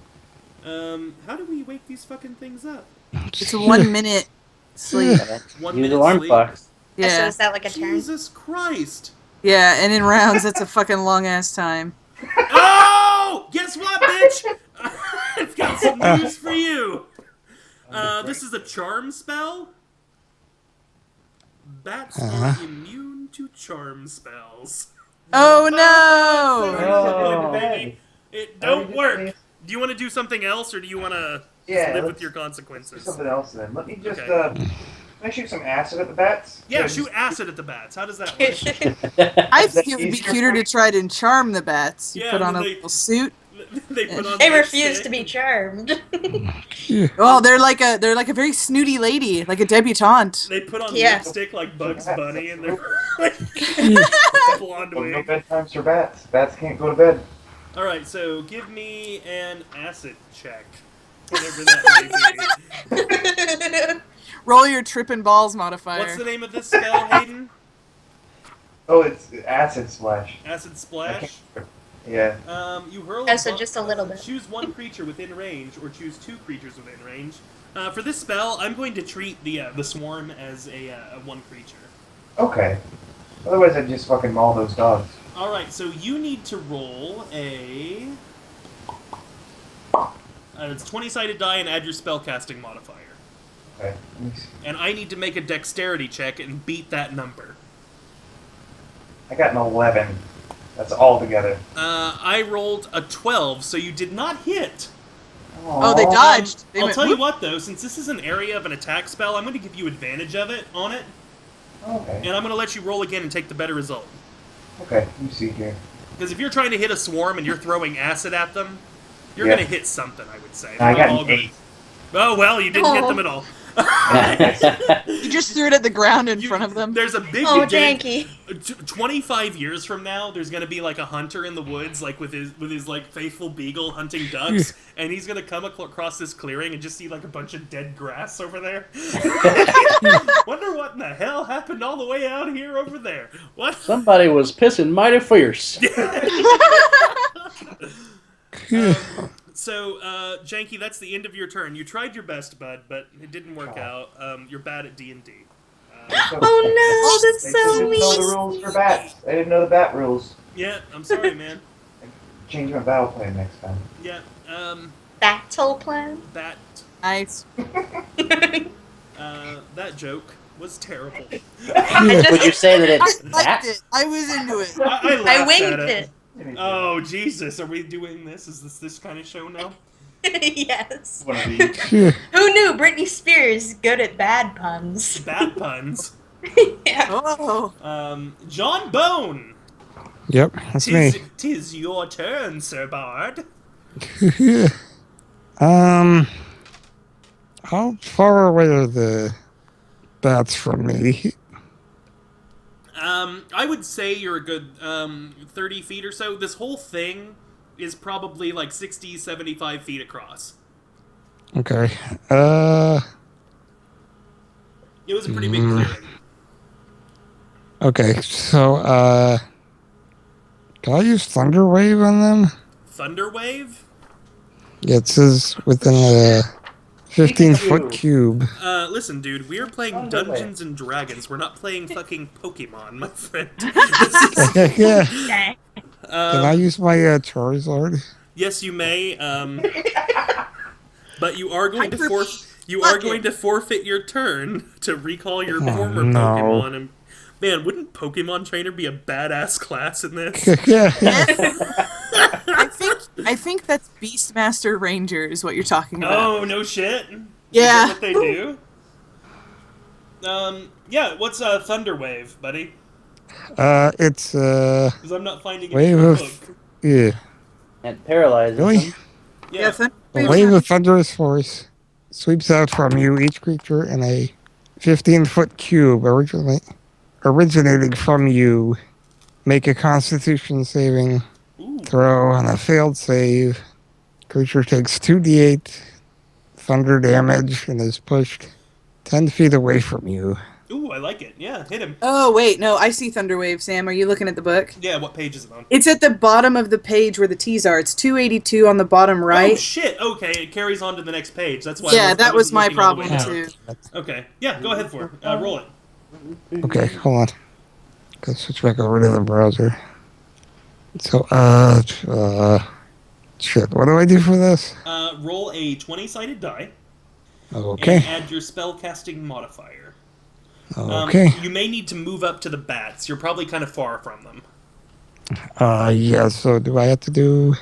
How do we wake these fucking things up? It's a 1 minute sleep. 1 Use minute alarm sleep? clocks. So Yeah. is that like a turn? Jesus Christ. Yeah, and in rounds, that's a fucking long ass time. Oh! Guess what, bitch? I've got some news for you. This is a charm spell. Bats are immune to charm spells. Oh no! Oh. Baby. It don't work. Do you want to do something else, or do you want to Yeah, live with let's- your let's do consequences. something else then. Let me just, Okay. can I shoot some acid at the bats? Yeah, Just- shoot acid at the bats. How does that work? I Is that think it would be easier cuter for to you? try to charm the bats. You Yeah, put and on a then they- little suit. They put on They lipstick. refuse to be charmed. Yeah. Oh, they're like a very snooty lady, like a debutante. They put on Yeah. lipstick like Bugs Bunny and they're blonde Well, no wig. bedtimes for bats. Bats can't go to bed. Alright, so give me an acid check. Whatever that may be. Roll your tripping balls modifier. What's the name of this spell, Hayden? Oh, it's acid splash. Acid I Splash? can't- Yeah. You hurl Oh, so just a little bit. Choose one creature within range, or choose two creatures within range. For this spell, I'm going to treat the swarm as a one creature. Okay. Otherwise, I'd just fucking maul those dogs. Alright, so you need to roll a... it's 20-sided die and add your spellcasting modifier. Okay. Let me see. And I need to make a dexterity check and beat that number. I got an 11. That's all together. I rolled a 12, so you did not hit. Oh, they dodged. They I'll went, tell you whoop. what, though, since this is an area of an attack spell, I'm going to give you advantage of it on it, Okay. and I'm going to let you roll again and take the better result. Okay. Let me see here. Because if you're trying to hit a swarm and you're throwing acid at them, you're Yeah. going to hit something, I would say. I They're got all an gonna- 8. Oh, well, you didn't hit Oh. them at all. You just threw it at the ground in front of them. There's a big Oh, dig- janky. 25 years from now, there's gonna be like a hunter in the woods, like with his like faithful beagle hunting ducks, and he's gonna come across this clearing and just see like a bunch of dead grass over there. Wonder what in the hell happened all the way out here over there. What? Somebody was pissing mighty fierce. So, Janky, that's the end of your turn. You tried your best, bud, but it didn't work out. You're bad at D&D. Oh no, that's I so didn't know the mean. rules for bats. I didn't know the bat rules. Yeah, I'm sorry, man. Change my battle plan next time. Yeah, Battle plan. that Nice. that joke was terrible. Would you say that it's I liked that? it. I was into it. I I laughed winged at it. Oh Jesus! Are we doing this? Is this kind of show now? Yes. One of these. Who knew Britney Spears is good at bad puns? Bat puns. Yeah. Oh. John Bone. Yep, that's me. Tis your turn, Sir Bard. How far away are the bats from me? I would say you're a good 30 feet or so. This whole thing is probably like 60, 75 feet across. Okay. It was a pretty big clearing. Okay, so, can I use Thunder Wave on them? Thunderwave? Yeah, it says within a 15-foot cube. Listen, dude, we are playing Thunderwave. Dungeons and Dragons. We're not playing fucking Pokemon, my friend. Yeah. Okay. Can I use my Charizard? Yes, you may. But you are going to Fuck it. forfeit your turn to recall your Oh, former no. Pokemon. And man, wouldn't Pokemon Trainer be a badass class in this? Yeah. I think that's Beastmaster Ranger is what you're talking about. Oh no shit. Yeah. Is that what they do? Yeah. What's Thunderwave, buddy? It's Because I'm not finding it Wave in the of- book. yeah. It paralyzes Really? them. Yeah. A wave of thunderous force sweeps out from you, each creature in a 15-foot cube originating from you. Make a Constitution saving Ooh. throw on a failed save. Creature takes 2d8 thunder damage and is pushed 10 feet away from you. Ooh, I like it. Yeah, hit him. Oh, wait. No, I see Thunderwave, Sam. Are you looking at the book? Yeah, what page is it on? It's at the bottom of the page where the T's are. It's 282 on the bottom right. Oh shit! Okay, it carries on to the next page. That's why. Yeah, I that was wasn't my looking all the way problem, down. too. Okay, yeah, go ahead for it. Roll it. Okay, hold on. Go switch back over to the browser. So, shit, what do I do for this? Roll a 20-sided die. And Okay, add your spellcasting modifier. okay. You may need to move up to the bats. You're probably kind of far from them. Yeah, so do I have to do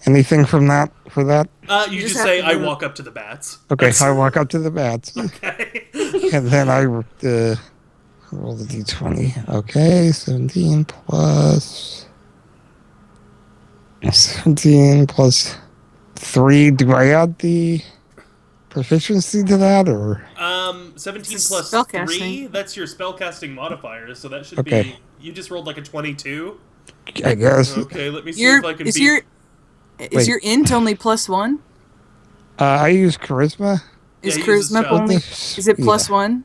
Anything from that for that? You just just have say, to I move. walk up to the bats. Okay, That's- I walk up to the bats, Okay. and then I roll the d20. Okay, 17 plus 3. Do I add the proficiency to that, or 17 It's plus spellcasting. 3, that's your spellcasting modifier, so that should Okay. be... You just rolled like a 22? I guess Okay, let me see if I can Is beat... Is your int only +1? I use charisma. Is Yeah, he uses charisma spell. only? Is it +1?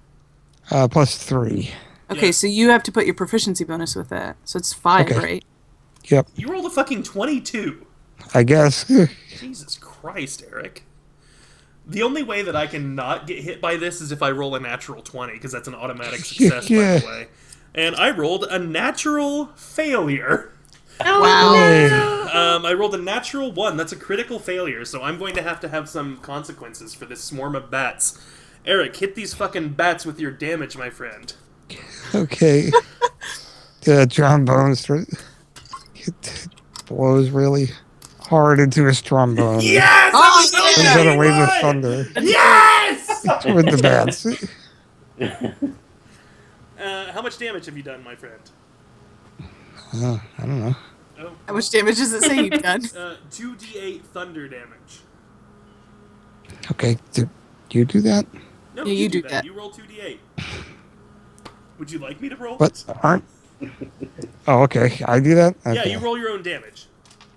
Plus 3. Okay, Yeah. so you have to put your proficiency bonus with that. So it's 5, Okay. right? Yep, You rolled a fucking 22. I guess. Jesus Christ, Eric. The only way that I can not get hit by this is if I roll a natural 20, because that's an automatic success, by Yeah. the way. And I rolled a natural failure. Oh, Wow. no. I rolled a natural 1. That's a critical failure, so I'm going to have some consequences for this swarm of bats. Eric, hit these fucking bats with your damage, my friend. Okay. The trombone blows really hard into his trombone. Yes! Oh, I was so Comes yeah! glad out he a wave of won! thunder Yes! toward the bats. How much damage have you done, my friend? I don't know. Oh, How much damage does it say you've done? 2d8 thunder damage. Okay, do you do that? No, Yeah, you do that. You roll 2d8. Would you like me to roll? What? Aren't? Oh, okay. I do that? Okay. Yeah, you roll your own damage.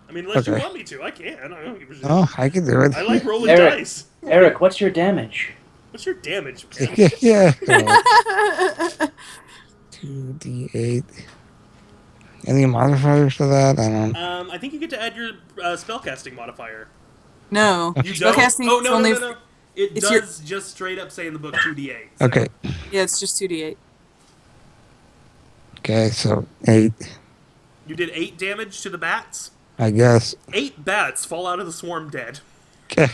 I mean, unless you Okay. want me to, I can. I don't give a shit. Oh, I can do it. I like rolling Eric. dice. Eric, what's your damage? What's your damage? Yeah. 2d8. Any modifiers to that? I don't. I think you get to add your spellcasting modifier. No. You don't? Spellcasting Oh, is no, only. no, no, no. It it's your- does just straight up say in the book 2d8. so- Okay. Yeah, it's just 2d8. Okay, so 8, You did 8 damage to the bats. I guess. 8 bats fall out of the swarm dead. Do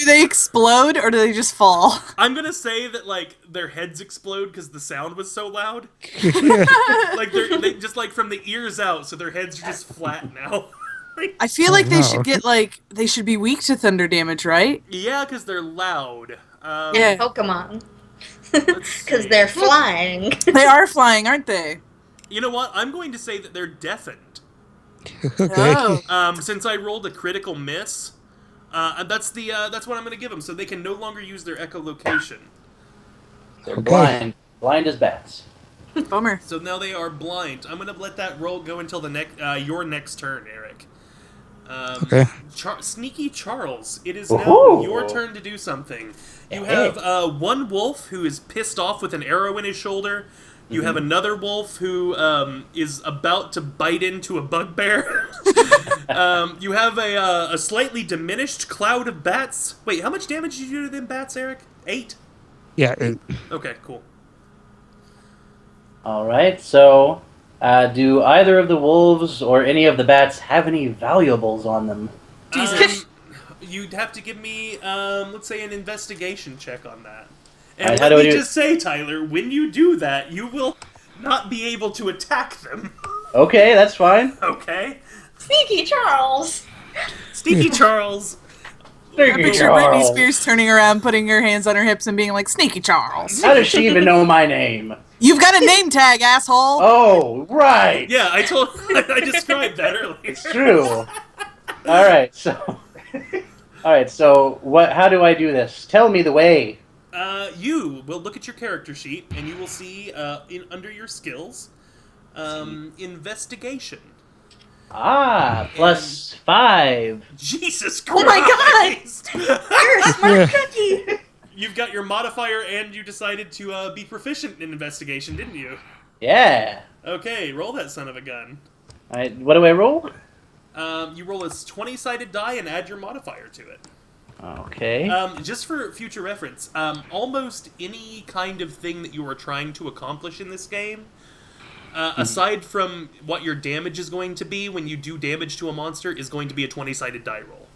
they explode or do they just fall? I'm gonna say that, like, their heads explode because the sound was so loud. Like, they just, like, from the ears out, so their heads are just flat now. I feel like they no. should get they should be weak to thunder damage, right? Yeah, because they're loud. Yeah. Pokemon. Let's see. Because they're flying. They are flying, aren't they? You know what? I'm going to say that they're deafened. Okay. Oh. Since I rolled a critical miss, that's what I'm going to give them, so they can no longer use their echolocation. They're Okay. blind. Blind as bats. Bummer. So now they are blind. I'm going to let that roll go until your next turn, Eric. Okay. Sneaky Charles, it is Ooh. now your turn to do something. You Hey. have one wolf who is pissed off with an arrow in his shoulder. You have another wolf who is about to bite into a bugbear. You have a slightly diminished cloud of bats. Wait, how much damage did you do to them bats, Eric? 8? Yeah, 8. Okay, cool. All right. So, do either of the wolves or any of the bats have any valuables on them? You'd have to give me, let's say, an investigation check on that. And Alright, how let do I me do- just say, Tyler, when you do that, you will not be able to attack them. Okay, that's fine. Okay? Sneaky Charles. Sneaky Charles. I picture Britney Spears turning around, putting her hands on her hips, and being like, "Sneaky Charles." How does she even know my name? You've got a name tag, asshole. Oh, right. Yeah, I described that earlier. It's true. All right. So what? How do I do this? Tell me the way. You will look at your character sheet, and you will see under your skills, investigation. Plus 5. Jesus Christ! Oh my God! You're a smart cookie. You've got your modifier, and you decided to be proficient in investigation, didn't you? Yeah. Okay, roll that son of a gun. All right. What do I roll? You roll a 20-sided die and add your modifier to it. Okay. Just for future reference, almost any kind of thing that you are trying to accomplish in this game, aside from what your damage is going to be when you do damage to a monster, is going to be a 20-sided die roll.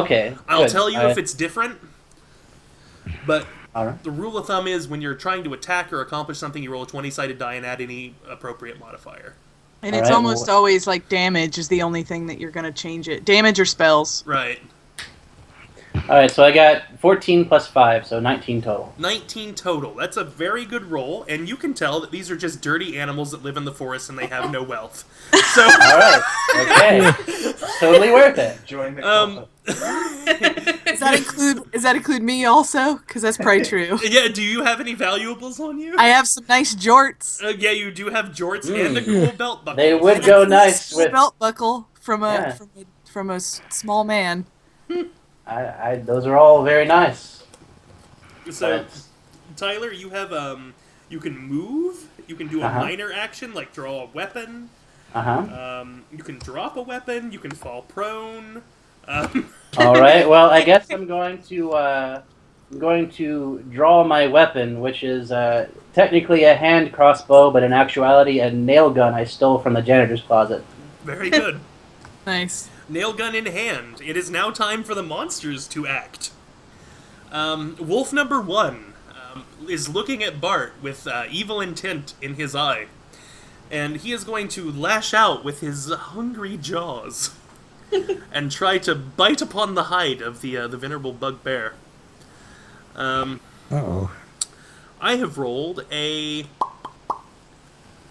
Okay. I'll good. tell you if it's different, but All right. the rule of thumb is when you're trying to attack or accomplish something, you roll a 20-sided die and add any appropriate modifier. And All it's right, almost always like damage is the only thing that you're going to change it. Damage or spells. Right. All right, so I got 14 plus 5, so 19 total. 19 total. That's a very good roll, and you can tell that these are just dirty animals that live in the forest and they have no wealth. So, All right, okay, totally worth it. Join the um, club. Does that include me also? Because that's probably true. yeah, do you have any valuables on you? I have some nice jorts. Yeah, you do have jorts and a cool belt buckle. They would go nice Cool with. belt buckle from a Yeah. from a small man. Those are all very nice. So, But- Tyler, you have you can move. You can do a Uh-huh. minor action like draw a weapon. You can drop a weapon. You can fall prone. All right. Well, I guess I'm going to draw my weapon, which is technically a hand crossbow, but in actuality a nail gun I stole from the janitor's closet. Very good. Nice. Nail gun in hand. It is now time for the monsters to act. Wolf number 1 is looking at Bart with evil intent in his eye, and he is going to lash out with his hungry jaws and try to bite upon the hide of the venerable bugbear. Uh-oh. I have rolled a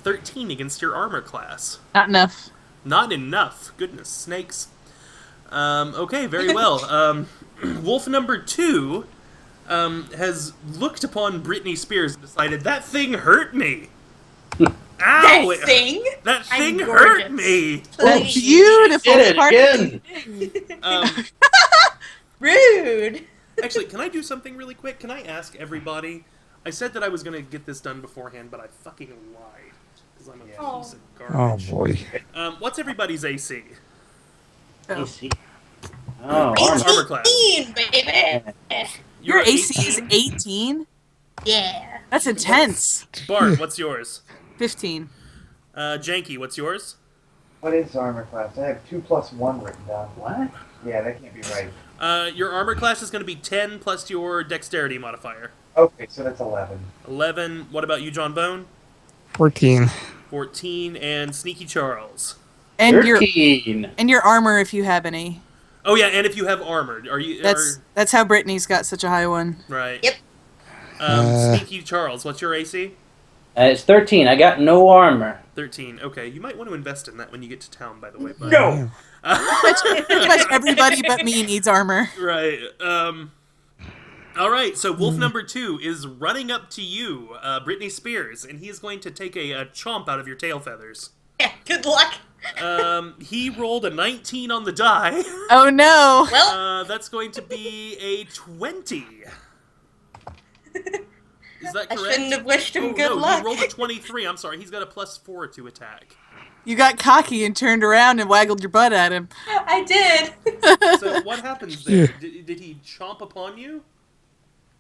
13 against your armor class. Not enough. Not enough. Goodness snakes. Okay, very well. Wolf number 2 has looked upon Britney Spears and decided, that thing hurt me. Ow! That thing? That thing I'm hurt gorgeous. me. That Please. beautiful Did it part. again. Rude. Actually, can I do something really quick? Can I ask everybody? I said that I was going to get this done beforehand, but I fucking lied. Because I'm a piece of Oh, garbage. boy. What's everybody's AC? Oh. AC. Oh, armor. Armor class. 18, baby. Your You're AC is 18? 18? Yeah. That's intense. Bart, what's yours? 15. Janky, what's yours? What is armor class? I have 2 plus 1 written down. What? Yeah, that can't be right. Your armor class is going to be 10 plus your dexterity modifier. Okay, so that's 11. 11. What about you, John Bone? 14. 14. And Sneaky Charles. And your 13. armor if you have any. Oh yeah, and if you have armor, are you? That's how Brittany's got such a high one. Right. Yep. Sneaky Charles, what's your AC? It's 13. I got no armor. 13. Okay, you might want to invest in that when you get to town, by the way. Bud. No. Pretty much everybody but me needs armor. Right. All right. So Wolf number 2 is running up to you, Britney Spears, and he is going to take a chomp out of your tail feathers. Yeah, good luck. He rolled a 19 on the die. Oh no. Well, That's going to be a 20. Is that I correct? shouldn't have wished him Oh, good no, luck. he rolled a 23. I'm sorry. He's got a +4 to attack. You got cocky and turned around and waggled your butt at him. I did. So what happens there? Did he chomp upon you?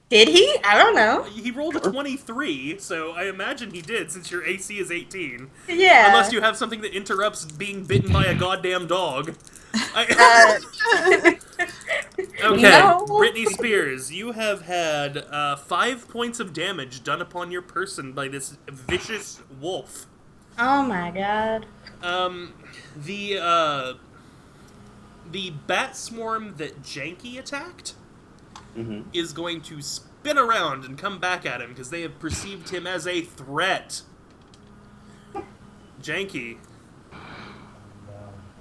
Did he? I don't know. He rolled a 23, so I imagine he did, since your AC is 18. Yeah. Unless you have something that interrupts being bitten by a goddamn dog. Okay, No. Britney Spears, you have had 5 points of damage done upon your person by this vicious wolf. Oh my god. The bat swarm that Janky attacked is going to spin around and come back at him because they have perceived him as a threat. Janky,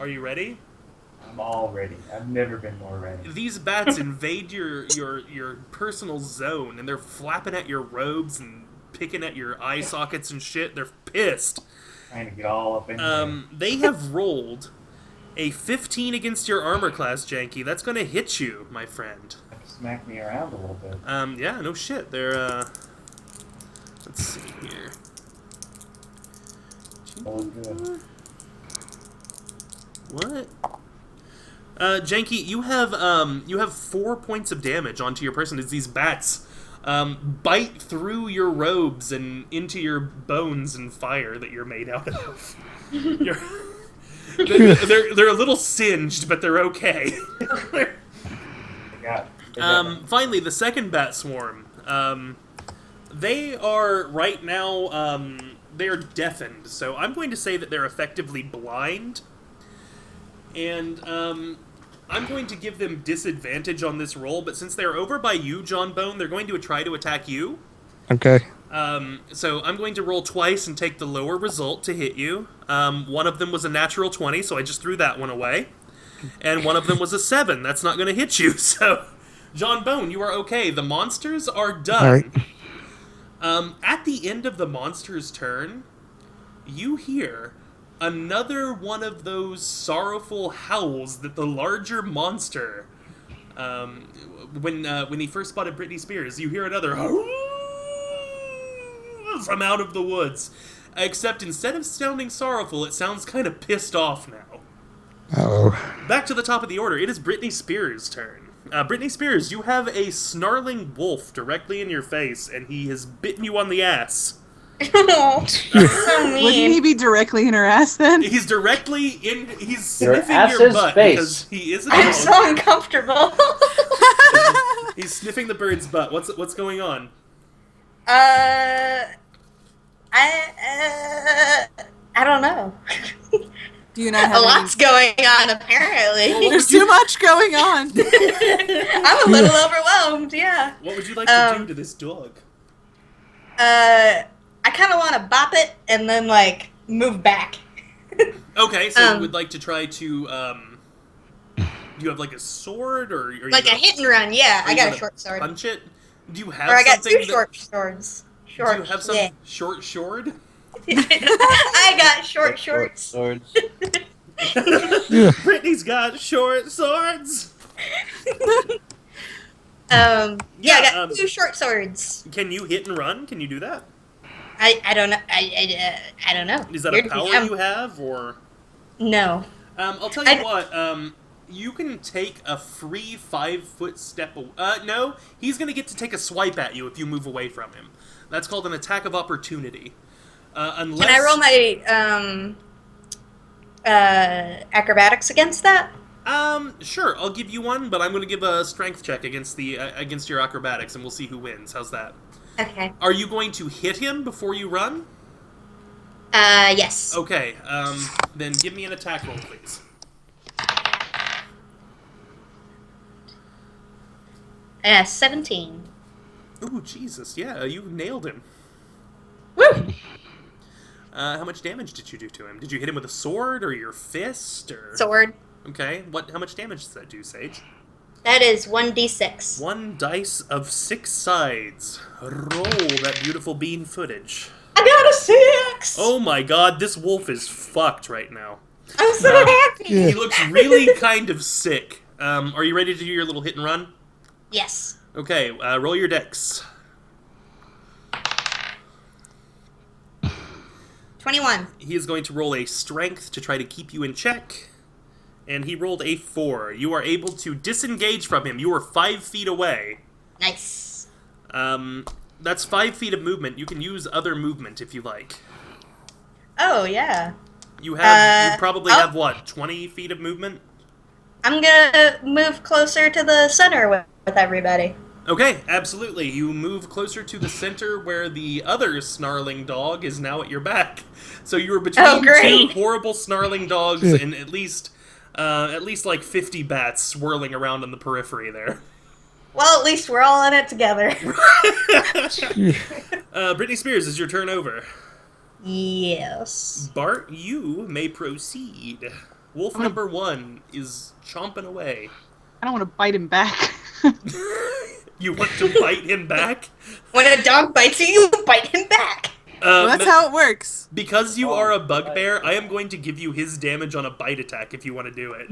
are you ready? I'm all ready. I've never been more ready. These bats invade your personal zone, and they're flapping at your robes and picking at your eye sockets and shit. They're pissed. Trying to get all up in there. They have rolled a 15 against your armor class, Janky. That's going to hit you, my friend. Smack me around a little bit. Yeah, no shit. They're, let's see here. Oh, good. What? Janky, you have 4 points of damage onto your person as these bats bite through your robes and into your bones and fire that you're made out of. They're a little singed, but they're okay. They got it. Finally, the second bat swarm. They are right now they're deafened. So I'm going to say that they're effectively blind. And I'm going to give them disadvantage on this roll, but since they're over by you, John Bone, they're going to try to attack you. Okay. So I'm going to roll twice and take the lower result to hit you. One of them was a natural 20, so I just threw that one away. And one of them was a 7. That's not going to hit you. So, John Bone, you are okay. The monsters are done. All right. At the end of the monster's turn, you hear another one of those sorrowful howls that the larger monster, when he first spotted Britney Spears, you hear another from out of the woods. Except instead of sounding sorrowful, it sounds kind of pissed off now. Uh-oh. Back to the top of the order, it is Britney Spears' turn. Britney Spears, you have a snarling wolf directly in your face, and he has bitten you on the ass. Oh, so mean. Wouldn't he be directly in her ass then? He's directly in. He's Your sniffing ass's your butt face. because he is a I'm dog. so uncomfortable. He's sniffing the bird's butt. What's going on? I don't know. Do you not A have lot's going on, apparently. any... There's too much going on. I'm a little overwhelmed, yeah. What would you like to do to this dog? I kind of want to bop it and then, like, move back. Okay, so you would like to try to. Do you have like a sword or? Are you Like a hit and run, yeah. I got a short sword. Punch it. Do you have? Or I got something two short swords. Short. Do you have some yeah. short sword? I got short shorts. Swords. Brittany's got short swords. Yeah, I got um, two short swords. Can you hit and run? Can you do that? I don't know. I don't know. Is that a power you have, or? No. I'll tell you what. You can take a free 5-foot step. No, he's gonna get to take a swipe at you if you move away from him. That's called an attack of opportunity. Unless. Can I roll my acrobatics against that? Sure. I'll give you one, but I'm gonna give a strength check against against your acrobatics, and we'll see who wins. How's that? Okay. Are you going to hit him before you run? Yes. Okay, then give me an attack roll, please. 17. Ooh, Jesus, yeah, you nailed him. Woo! How much damage did you do to him? Did you hit him with a sword, or your fist, or... Sword. Okay, how much damage does that do, Sage? That is 1d6. 1 dice of 6 sides. Roll that beautiful bean footage. I got a 6! Oh my god, this wolf is fucked right now. I'm so happy! He looks really kind of sick. Are you ready to do your little hit and run? Yes. Okay, roll your dex. 21. He is going to roll a strength to try to keep you in check. And he rolled a 4. You are able to disengage from him. You are 5 feet away. Nice. That's 5 feet of movement. You can use other movement if you like. Oh, yeah. You probably have, what, 20 feet of movement? I'm gonna move closer to the center with everybody. Okay, absolutely. You move closer to the center where the other snarling dog is now at your back. So you were between two horrible snarling dogs and at least like 50 bats swirling around on the periphery there. Well, at least we're all in it together. Britney Spears, is your turn over? Yes. Bart, you may proceed. Wolf number 1 is chomping away. I don't want to bite him back. You want to bite him back? When a dog bites you, you bite him back. Well, that's how it works. Because you are a bugbear, I am going to give you his damage on a bite attack if you want to do it.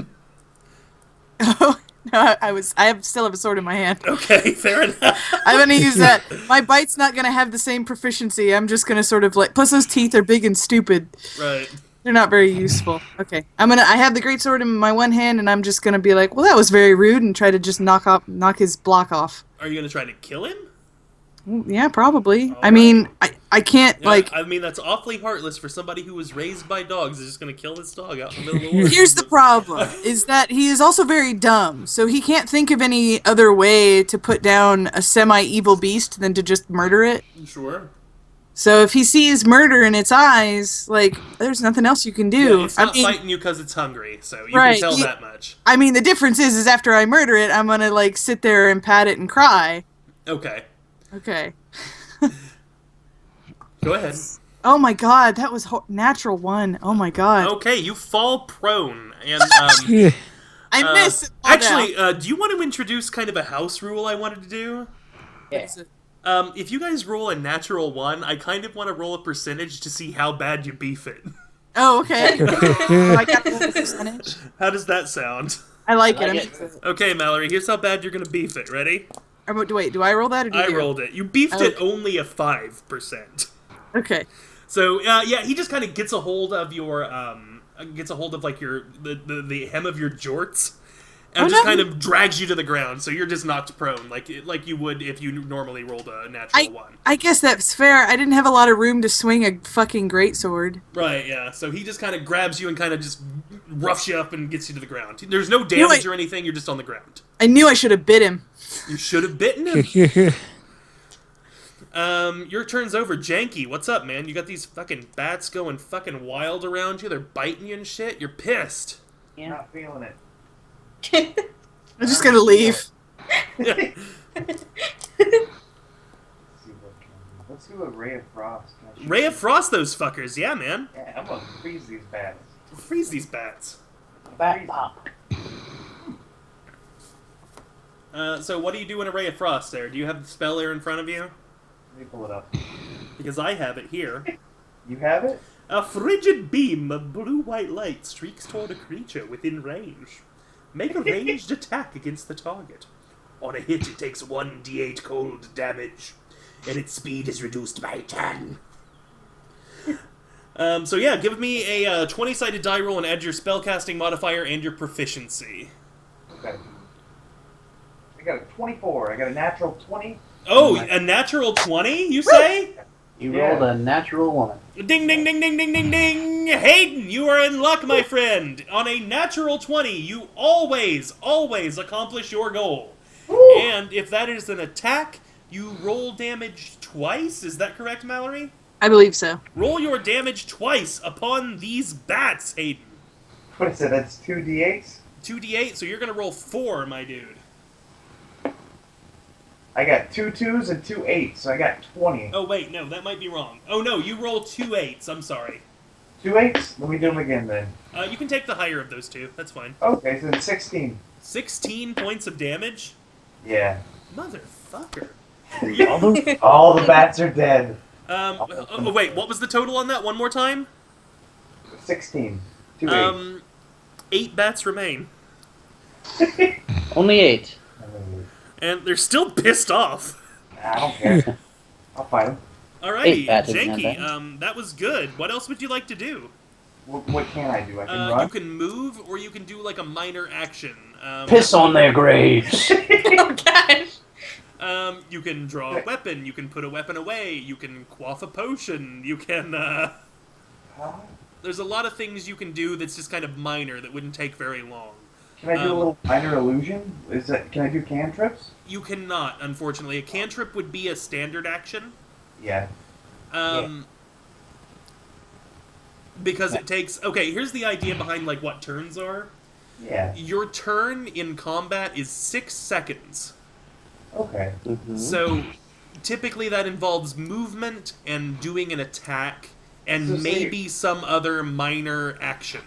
Oh, no, I still have a sword in my hand. Okay, fair enough. I'm gonna use that. My bite's not gonna have the same proficiency. I'm just gonna sort of like, plus those teeth are big and stupid. Right. They're not very useful. Okay, I have the great sword in my one hand, and I'm just gonna be like, well, that was very rude, and try to just knock his block off. Are you going to try to kill him? Yeah, probably. All I mean, I can't, Yeah, like... I mean, that's awfully heartless for somebody who was raised by dogs. Is just going to kill this dog out in the middle of the woods. Here's the problem, is that he is also very dumb, so he can't think of any other way to put down a semi-evil beast than to just murder it. Sure. So if he sees murder in its eyes, like, there's nothing else you can do. Yeah, it's not fighting you because it's hungry, so you Right, can tell that much. I mean, the difference is after I murder it, I'm gonna, like, sit there and pat it and cry. Okay. Okay. Go ahead. Oh my god, that was natural 1. Oh my god. Okay, you fall prone, and I missed it. actually, do you want to introduce kind of a house rule I wanted to do? Yeah. If you guys roll a natural 1, I kind of want to roll a percentage to see how bad you beef it. Oh, okay. Oh, I got the percentage. How does that sound? I like I it. like it. Okay, Mallory, here's how bad you're gonna beef it. Ready? Wait, do I roll that or do I you? rolled it. You beefed it only a 5%. Okay. So yeah, he just kind of gets a hold of your like the hem of your jorts, and just kind of drags you to the ground. So you're just knocked prone, like you would if you normally rolled a natural 1. I guess that's fair. I didn't have a lot of room to swing a fucking greatsword. Right. Yeah. So he just kind of grabs you and kind of just roughs you up and gets you to the ground. There's no damage or anything. You're just on the ground. I knew I should have bit him. You should have bitten him. Your turn's over. Janky, what's up, man? You got these fucking bats going fucking wild around you. They're biting you and shit. You're pissed. Yeah. Not feeling it. I'm just gonna leave. Let's do a Ray of Frost. Ray of Frost, those fuckers. Yeah, man. Yeah, I'm gonna freeze these bats. Freeze these bats. Bat pop. So what do you do in a Ray of Frost there? Do you have the spell there in front of you? Let me pull it up. Because I have it here. You have it? A frigid beam of blue-white light streaks toward a creature within range. Make a ranged attack against the target. On a hit, it takes 1d8 cold damage, and its speed is reduced by 10. So yeah, give me a 20-sided die roll and add your spellcasting modifier and your proficiency. Okay. I got a 24. I got a natural 20. Oh, a natural 20, you say? You Yeah. rolled a natural 1. Ding, ding, ding, ding, ding, ding, ding! Hayden, you are in luck, my friend! On a natural 20, you always accomplish your goal. Woo! And if that is an attack, you roll damage twice. Is that correct, Mallory? I believe so. Roll your damage twice upon these bats, Hayden. What is it? That's 2d8s? 2d8, so you're going to roll 4, my dude. I got 2 2s and 2 8s, so I got 20. Oh, wait, no, that might be wrong. Oh, no, you roll 2 8s. I'm sorry. 2 8s? Let me do them again then. You can take the higher of those two. That's fine. Okay, so it's 16. 16 points of damage? Yeah. Motherfucker. All the bats are dead. Oh, wait, what was the total on that? One more time? 16. 2 8s. 8 bats remain. Only 8. And they're still pissed off. I don't care. I'll fight them. Alrighty, 8 bats isn't that Janky, bad. that was good. What else would you like to do? What can I do? I can run? You can move, or you can do like a minor action. Piss on their graves. Oh gosh. You can draw a weapon, you can put a weapon away, you can quaff a potion, you can, Huh? there's a lot of things you can do that's just kind of minor that wouldn't take very long. Can I do a little minor illusion? Can I do cantrips? You cannot, unfortunately. A cantrip would be a standard action. Yeah. Because it takes... Okay, here's the idea behind, like, what turns are. Yeah. Your turn in combat is 6 seconds. Okay. Mm-hmm. So, typically that involves movement and doing an attack, and So say- maybe some other minor action.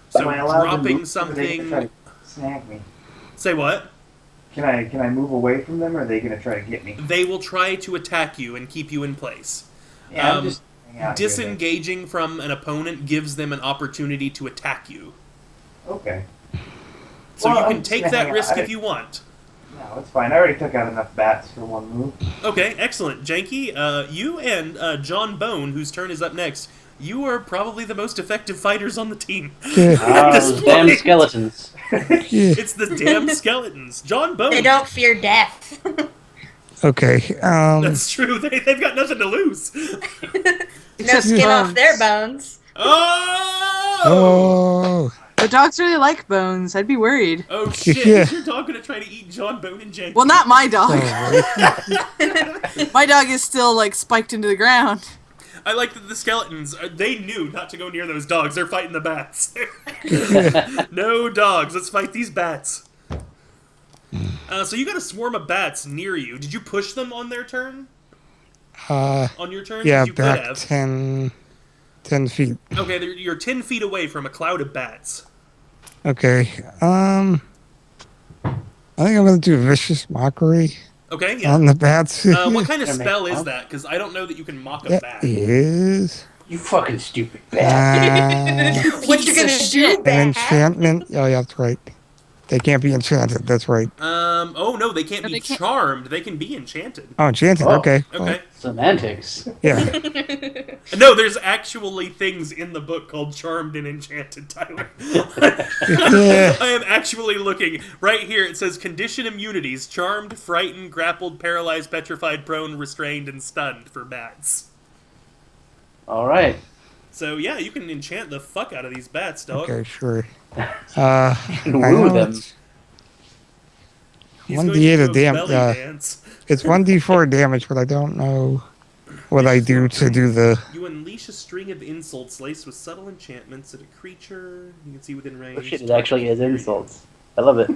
So, Am I allowed to dropping move, or are they gonna try something... to snag me? Say what? Can I move away from them, or are they gonna try to get me? They will try to attack you and keep you in place. Yeah, I'm just hanging out here then. Disengaging from an opponent gives them an opportunity to attack you. Okay. So Well, you I'm can just take gonna that hang risk out. if you want. No, it's fine. I already took out enough bats for one move. Okay, excellent. Janky, you and John Bone, whose turn is up next, you are probably the most effective fighters on the team. At this Those damn point. skeletons. It's the damn skeletons. John Bone. They don't fear death. Okay. That's true. They've got nothing to lose. No Except skin off bones. their bones. Oh! Oh. The dogs really like bones. I'd be worried. Oh shit! Yeah. Is your dog gonna try to eat John Bone and Janky? Well, not my dog. Oh. My dog is still, like, spiked into the ground. I like that the skeletons, they knew not to go near those dogs. They're fighting the bats. No dogs. Let's fight these bats. So you got a swarm of bats near you. Did you push them on their turn? On your turn? Yeah, You could back have. 10 feet. Okay, you're 10 feet away from a cloud of bats. Okay. I think I'm gonna do Vicious Mockery Okay, yeah. on the bats. What kind of Gonna make spell is fun? that? Because I don't know that you can mock a That bat. is You fucking stupid bat. What you gonna do? an enchantment. Oh, yeah, that's right. They can't be enchanted. That's right. Oh no, they can't No, be they can't. charmed. They can be enchanted. Oh, enchanted. Oh, Okay. Okay. Semantics. Yeah. No, there's actually things in the book called charmed and enchanted, Tyler. Yeah. I am actually looking right here. It says condition immunities: charmed, frightened, grappled, paralyzed, petrified, prone, restrained, and stunned for bats. All right. So yeah, you can enchant the fuck out of these bats, dog. Okay, sure. Woo I know them. it's He's 1d8 going to of do a damage. belly dance. It's 1d4 damage, but I don't know what I do to do the. You unleash a string of insults laced with subtle enchantments at a creature you can see within range. Oh shit, it actually is insults. I love it.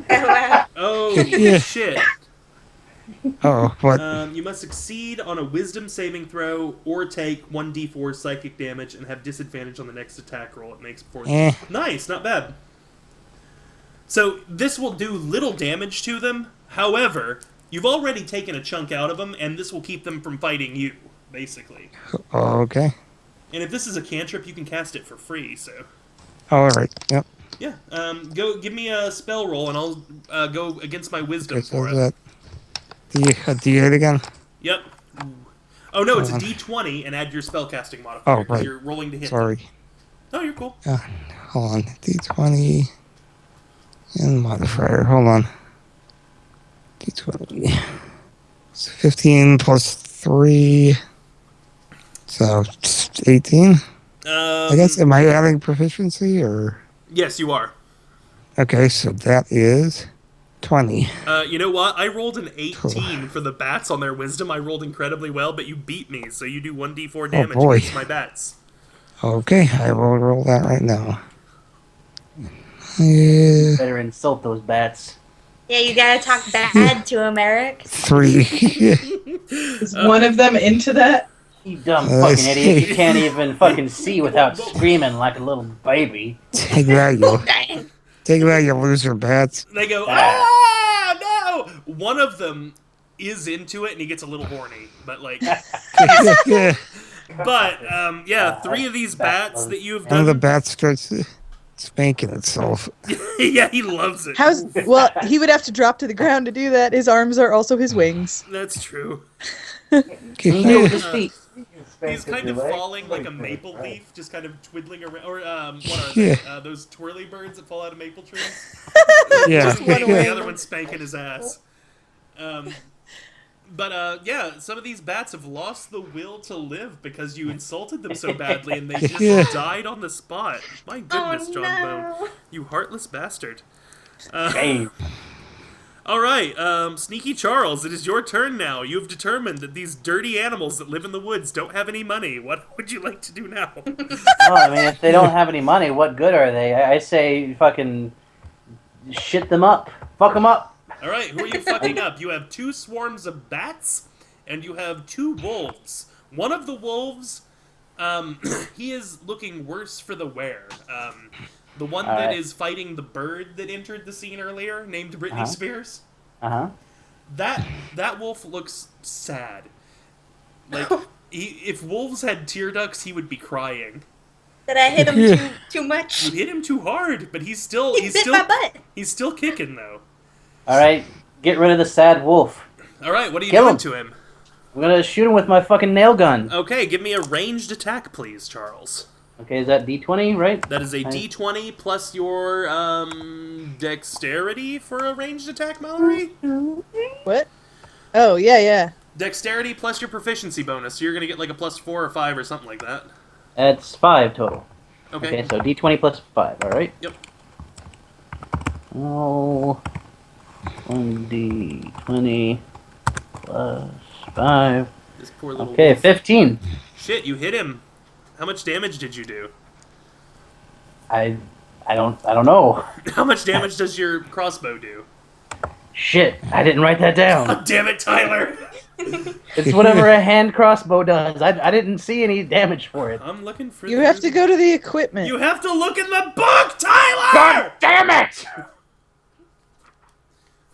Oh Yeah. shit! Oh, what? You must succeed on a Wisdom saving throw or take 1d4 psychic damage and have disadvantage on the next attack roll it makes before. Eh. Nice, not bad. So this will do little damage to them. However, you've already taken a chunk out of them, and this will keep them from fighting you, basically. Oh, okay. And if this is a cantrip, you can cast it for free. So Oh, all right. Yep. yeah, go give me a spell roll, and I'll go against my Wisdom Okay, so for is it. that a D8 again? Yep. Oh no, it's a Hold on. D20 and add your spellcasting modifier. Oh, 'cause right. You're rolling to hit. Sorry. No, you're cool. Hold on. D20 and modifier. Hold on. D20. It's 15 plus 3. So 18. I guess. Am I adding proficiency or? Yes, you are. Okay, so that is 20. You know what? I rolled an 18 for the bats on their wisdom. I rolled incredibly well, but you beat me, so you do 1d4 damage boy. against my bats. Okay, I will roll that right now. Yeah, Better insult those bats. Yeah, you gotta talk bad to him, Eric. 3. Is one of them into that? You dumb I fucking idiot. see. You can't even fucking see without screaming like a little baby. Take that, you. Dang. Take that, you loser bats. They go, ah, no! One of them is into it, and he gets a little horny. But, like, Yeah. but, yeah, 3 of these bats that you've One of the done. bats starts spanking itself. Yeah, he loves it. Well, he would have to drop to the ground to do that. His arms are also his wings. That's true. He knew with his feet. He's kind of falling like a maple leaf, just kind of twiddling around. Or, what are Yeah. they? Those twirly birds that fall out of maple trees? Yeah. one The way. other one's spanking his ass. But yeah, some of these bats have lost the will to live because you insulted them so badly, and they just Yeah. died on the spot. My goodness, Oh, John no. Bone, you heartless bastard. Shame. All right, Sneaky Charles, it is your turn now. You've determined that these dirty animals that live in the woods don't have any money. What would you like to do now? Well, I mean, if they don't have any money, what good are they? I say fucking shit them up. Fuck them up. All right, who are you fucking up? You have 2 swarms of bats, and you have 2 wolves. One of the wolves, he is looking worse for the wear. The one that Alright. is fighting the bird that entered the scene earlier, named Britney Uh-huh. Spears. Uh-huh. That wolf looks sad. Like, if wolves had tear ducts, he would be crying. Did I hit him too much? You hit him too hard, but he's still He bit my butt. he's still kicking though. All right, get rid of the sad wolf. All right, what are you Kill doing him. to him? I'm gonna shoot him with my fucking nail gun. Okay, give me a ranged attack, please, Charles. Okay, is that D20, right? That is a Nice. D20 plus your dexterity for a ranged attack, Mallory. What? Oh, yeah. Dexterity plus your proficiency bonus, so you're gonna get like a plus 4 or 5 or something like that. That's 5 total. Okay. Okay, so D20 plus 5, alright? Yep. Oh, 1D20 plus 5. This poor little Okay, wolf. 15. Shit, you hit him. How much damage did you do? I don't know. How much damage does your crossbow do? Shit, I didn't write that down. God damn it, Tyler! It's whatever a hand crossbow does. I didn't see any damage for it. I'm looking for. You have to go to the equipment. You have to look in the book, Tyler. God damn it!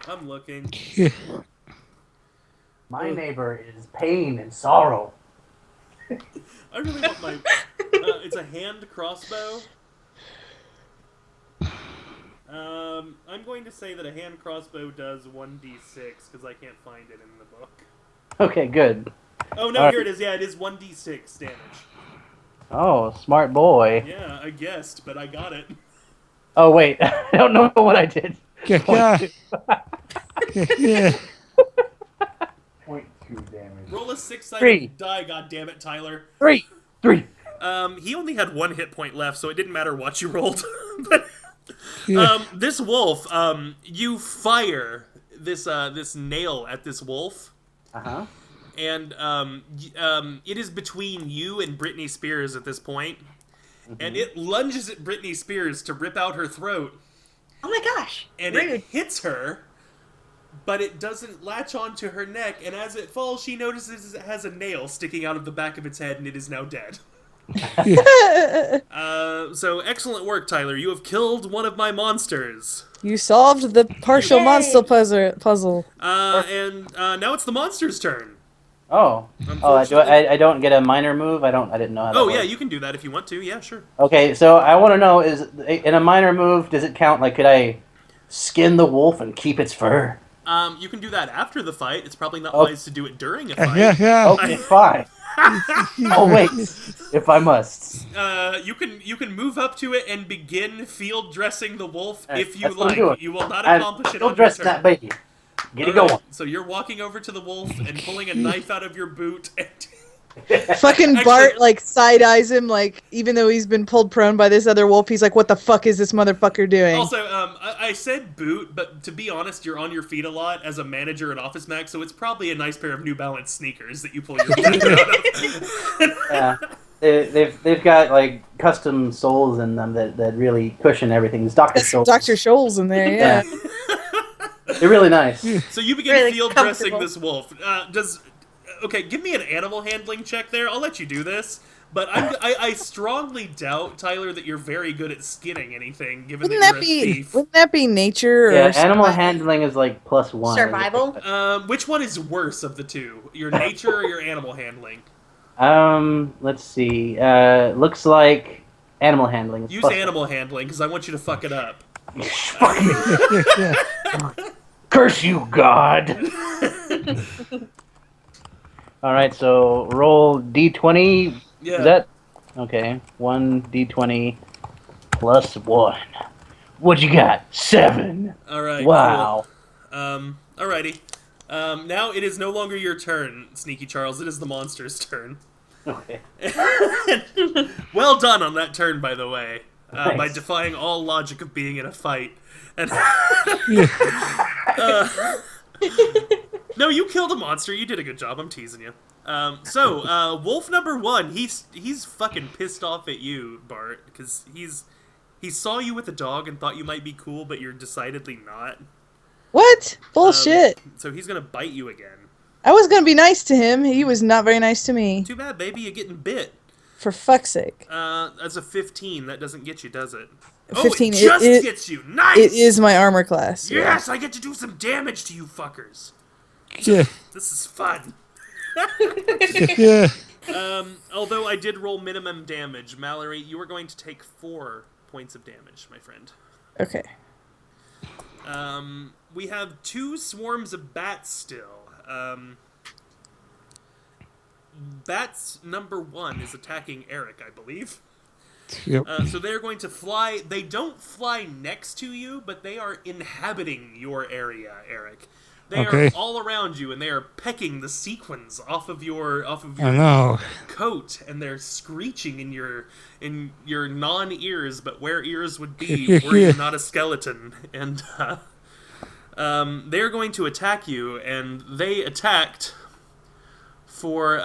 I'm looking. My neighbor is pain and sorrow. I really want my. It's a hand crossbow. I'm going to say that a hand crossbow does 1d6 because I can't find it in the book. Okay, good. Oh no, All here right. it is. Yeah, it is 1d6 damage. Oh, smart boy. Yeah, I guessed, but I got it. Oh wait, I don't know what I did. Yeah. Yeah. 0.2 damage. Roll a 6-sided 3. die, goddammit, Tyler. 3. He only had 1 hit point left, so it didn't matter what you rolled. But this wolf, you fire this nail at this wolf, Uh-huh. and it is between you and Britney Spears at this point, and it lunges at Britney Spears to rip out her throat, Oh my gosh. and Rude. it hits her, but it doesn't latch onto her neck, and as it falls, she notices it has a nail sticking out of the back of its head, and it is now dead. So excellent work, Tyler. You have killed one of my monsters. You solved the partial Yay. monster puzzle. And now it's the monster's turn. Oh. I don't get a minor move? I didn't know how that Oh, yeah, worked. you can do that if you want to. Yeah, sure. Okay, so I want to know, is in a minor move, does it count, like, could I skin the wolf and keep its fur? You can do that after the fight. It's probably not Oh. wise to do it during a fight. Yeah. Okay, fine. Oh, wait, if I must. You can move up to it and begin field dressing the wolf if you That's what I'm like. doing. You will not I'm accomplish it still on your dressing turn. that baby. Get it Alright, going. So you're walking over to the wolf and pulling a knife out of your boot. And Fucking Actually- Bart like side eyes him, like even though he's been pulled prone by this other wolf, he's like, "What the fuck is this motherfucker doing?" Also, I said boot, but to be honest, you're on your feet a lot as a manager at Office Max, so it's probably a nice pair of New Balance sneakers that you pull your boot out of. Yeah. They've got, like, custom soles in them that really cushion everything. It's Dr. That's Scholl's. Dr. Scholl's in there, yeah. They're really nice. So you begin Really field dressing comfortable. this wolf. Okay, give me an animal handling check there. I'll let you do this. But I strongly doubt, Tyler, that you're very good at skinning anything, given Wouldn't that that you're a be thief. wouldn't that be nature or Yeah, animal survival? handling is, like, +1. Survival? Which one is worse of the two? Your nature or your animal handling? Let's see. Looks like animal handling. is Use +1. animal handling, because I want you to fuck it up. Curse you, God! Alright, so roll d20. Yeah. Is that? Okay. 1 d20 plus 1. What you got? 7. Alright, Wow. cool. Alrighty. Now it is no longer your turn, Sneaky Charles. It is the monster's turn. Okay. Well done on that turn, by the way. By Thanks. defying all logic of being in a fight. And no, you killed a monster. You did a good job. I'm teasing you. So wolf number 1, he's fucking pissed off at you, Bart, because he saw you with a dog and thought you might be cool, but you're decidedly not. What? Bullshit. So he's gonna bite you again. I was gonna be nice to him. He was not very nice to me. Too bad, baby. You're getting bit. For fuck's sake. That's a 15. That doesn't get you, does it? 15, Oh, it just it- gets you. Nice. It is my armor class. yeah. Yes, I get to do some damage to you fuckers. Yeah. This is fun. Yeah. Although I did roll minimum damage, Mallory, you are going to take 4 points of damage, my friend. Okay. We have 2 swarms of bats still. Bats number 1 is attacking Eric, I believe. Yep. So they're going to fly. They don't fly next to you, but they are inhabiting your area, Eric. They Okay. are all around you, and they are pecking the sequins off of your I know. coat, and they're screeching in your non-ears, but where ears would be were you not a skeleton. And they're going to attack you, and they attacked for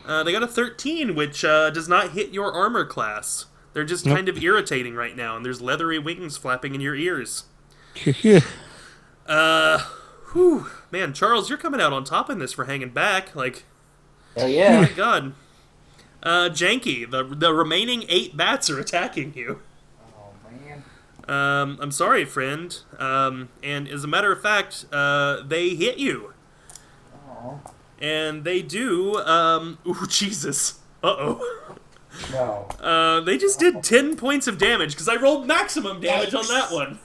They got a 13, which does not hit your armor class. They're just kind of irritating right now, and there's leathery wings flapping in your ears. Whew. Man, Charles, you're coming out on top in this for hanging back. Like, Hell oh yeah. my god. Janky, the remaining 8 bats are attacking you. Oh man. I'm sorry, friend. And as a matter of fact, they hit you. Oh And they do, ooh, Jesus. Uh-oh. no. They just did 10 points of damage, because I rolled maximum damage on that one.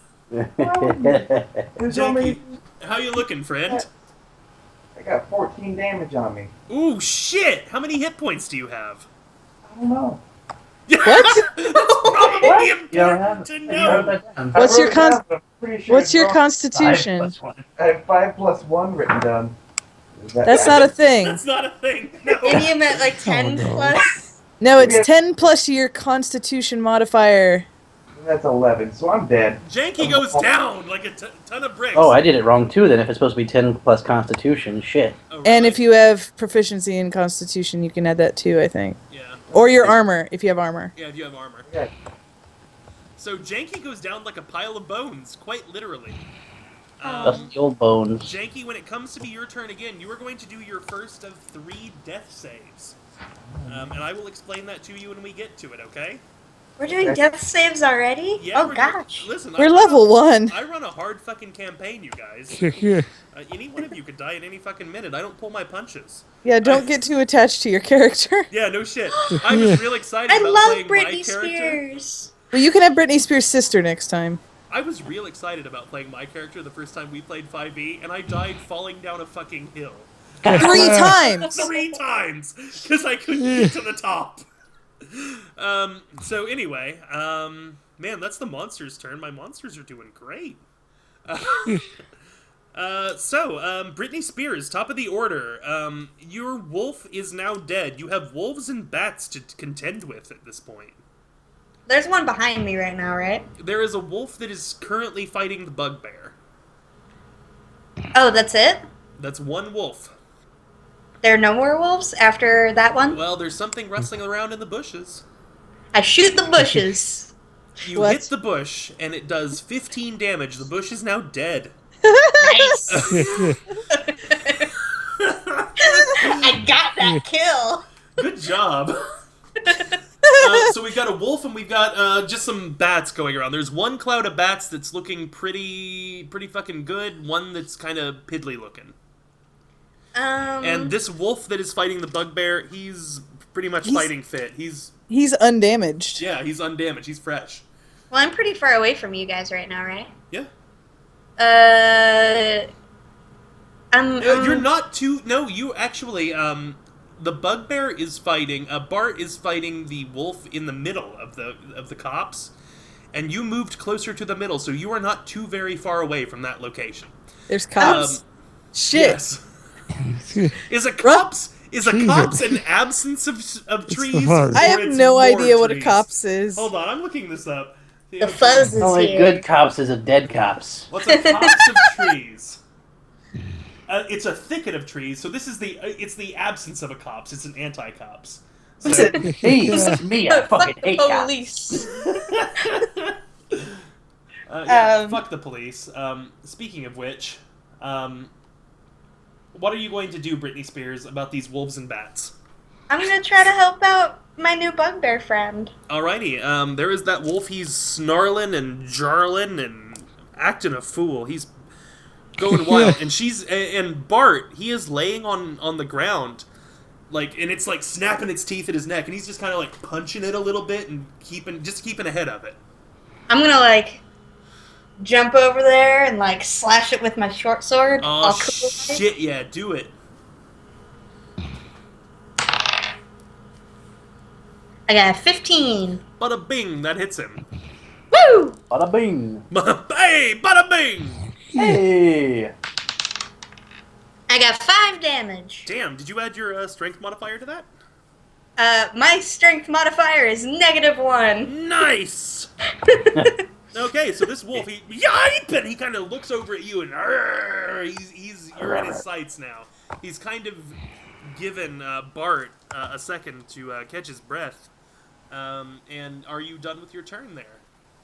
There's only. Janky, how you looking, friend? I got 14 damage on me. Ooh, shit! How many hit points do you have? I don't know. What? That's probably important to know. What's your I wrote it down, but I'm pretty sure What's it's your wrong. constitution? I have 5 + 1 written down. Is that That's right? not a thing. That's not a thing. No. Maybe you meant like 10 no. plus. No, it's 10 plus your constitution modifier. That's 11, so I'm dead. Janky goes down like a ton of bricks. Oh, I did it wrong too then if it's supposed to be 10 plus constitution. Shit. Oh, And really? if you have proficiency in constitution, you can add that too, I think. Yeah. Or your armor, if you have armor. Yeah, if you have armor. Yeah. So Janky goes down like a pile of bones, quite literally. Dusty old bones. Janky, when it comes to be your turn again, you are going to do your first of 3 death saves. And I will explain that to you when we get to it, okay? We're doing death saves already? Yeah, Oh we're gosh. Listen, We're level 1. I run a hard fucking campaign, you guys. Any one of you could die at any fucking minute. I don't pull my punches. Yeah, don't get too attached to your character. Yeah, no shit. I was real excited I about love playing my Britney character. Spears. Well, you can have Britney Spears' sister next time. I was real excited about playing my character the first time we played 5e, and I died falling down a fucking hill. 3 times! 3 times! Because I couldn't get to the top. So anyway, man, that's the monster's turn. My monsters are doing great. Britney Spears, top of the order. Your wolf is now dead. You have wolves and bats to contend with at this point. There's one behind me right now, right? There is a wolf that is currently fighting the bugbear. Oh, that's it? That's one wolf. There are no more wolves after that one? Well, there's something rustling around in the bushes. I shoot the bushes. You What? hit the bush, and it does 15 damage. The bush is now dead. Nice. I got that kill. Good job. So we've got a wolf, and we've got just some bats going around. There's one cloud of bats that's looking pretty fucking good. One that's kind of piddly looking. And this wolf that is fighting the bugbear, he's pretty much fighting fit. He's undamaged. Yeah, he's undamaged. He's fresh. Well, I'm pretty far away from you guys right now, right? Yeah. You're You're not too. No, you actually. The bugbear is fighting. Bart is fighting the wolf in the middle of the cops, and you moved closer to the middle, so you are not too very far away from that location. There's cops. Shit. Yes. Is a cops an absence of trees? fuzz. I or have it's no more idea what a trees? cops is. Hold on, I'm looking this up. The fuzz is Only here. good cops is a dead cops. What's a copse of trees? It's a thicket of trees, so this is it's the absence of a copse. It's an anti-cops. So, Hey, it's me. I fucking Fuck the hate cops. police. fuck the police. Speaking of which, what are you going to do, Britney Spears, about these wolves and bats? I'm gonna try to help out my new bugbear friend. Alrighty, there is that wolf. He's snarling and jarling and acting a fool. He's going wild. And Bart, he is laying on the ground, and it's like snapping its teeth at his neck, and he's just kind of like punching it a little bit and keeping ahead of it. I'm gonna jump over there and slash it with my short sword. Oh all cool. shit! Yeah, do it. I got a 15. Bada bing, that hits him. Woo! Bada bing. Hey, bada bing! Hey. I got 5 damage. Damn, did you add your strength modifier to that? My strength modifier is -1. Nice! Okay, so this wolf, he kind of looks over at you and you're in his sights now. He's kind of given Bart a second to catch his breath. And are you done with your turn there?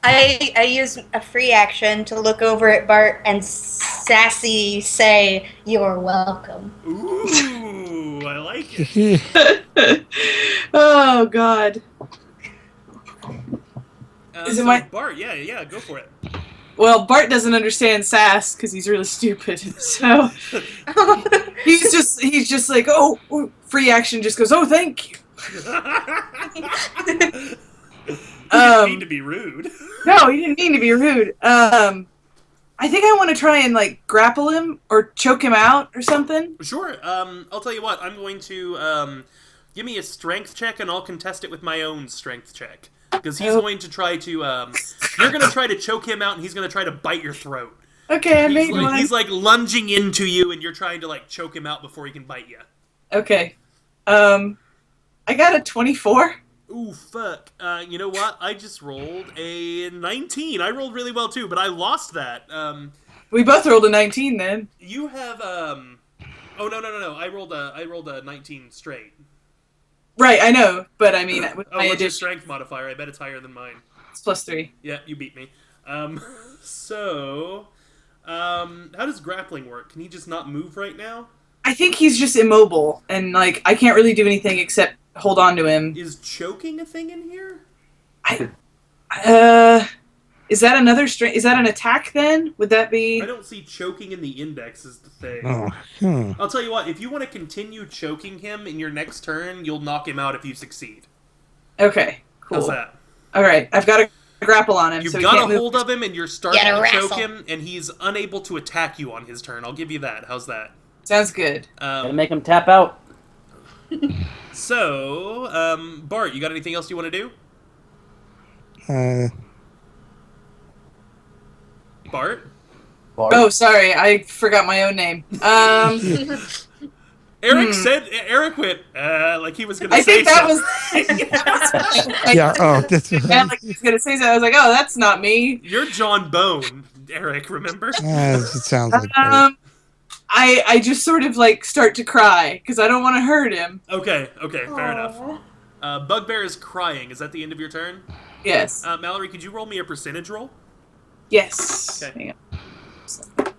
I use a free action to look over at Bart and sassy say, "You're welcome." Ooh, I like it. Oh God. Is it so my- Bart? Yeah, go for it. Well, Bart doesn't understand sass because he's really stupid. So he's just like, oh, free action. Just goes, oh, thank you. He didn't mean to be rude. No, he didn't mean to be rude. I think I want to try and like grapple him or choke him out or something. Sure. I'll tell you what. I'm going to give me a strength check, and I'll contest it with my own strength check. Because he's going to try to. You're going to try to choke him out, and he's going to try to bite your throat. Okay, I made one. He's like lunging into you, and you're trying to like choke him out before he can bite you. Okay. I got a 24. Ooh, fuck. You know what? I just rolled a 19. I rolled really well too, but I lost that. We both rolled a 19 then. You have Oh no. I rolled a 19 straight. Right, I know, but I mean, with Oh, my what's your addition, strength modifier? I bet it's higher than mine. it's +3. Yeah, you beat me. So, how does grappling work? Can he just not move right now? I think he's just immobile, and like I can't really do anything except hold on to him. Is choking a thing in here? Is that another strength? Is that an attack then? Would that be? I don't see choking in the index is the thing. Oh, I'll tell you what, if you want to continue choking him in your next turn, you'll knock him out if you succeed. Okay, cool. How's that? All right, I've got a grapple on him. You've so he got can't a move. hold of him and you're starting Get a to choke wrestle. him, and he's unable to attack you on his turn. I'll give you that. How's that? Sounds good. Gotta make him tap out. So, Bart, you got anything else you want to do? Bart? Bart. Oh, sorry, I forgot my own name. Eric went, like he was going to I say think that something. was. yeah. Oh, that's Yeah, like he was gonna say something. I was like, oh, that's not me. You're John Bone, Eric, remember? it sounds like Bart. I just sort of like start to cry because I don't want to hurt him. Okay, fair enough. Bugbear is crying. Is that the end of your turn? Yes. Mallory, could you roll me a percentage roll? Yes. Okay. Hang on.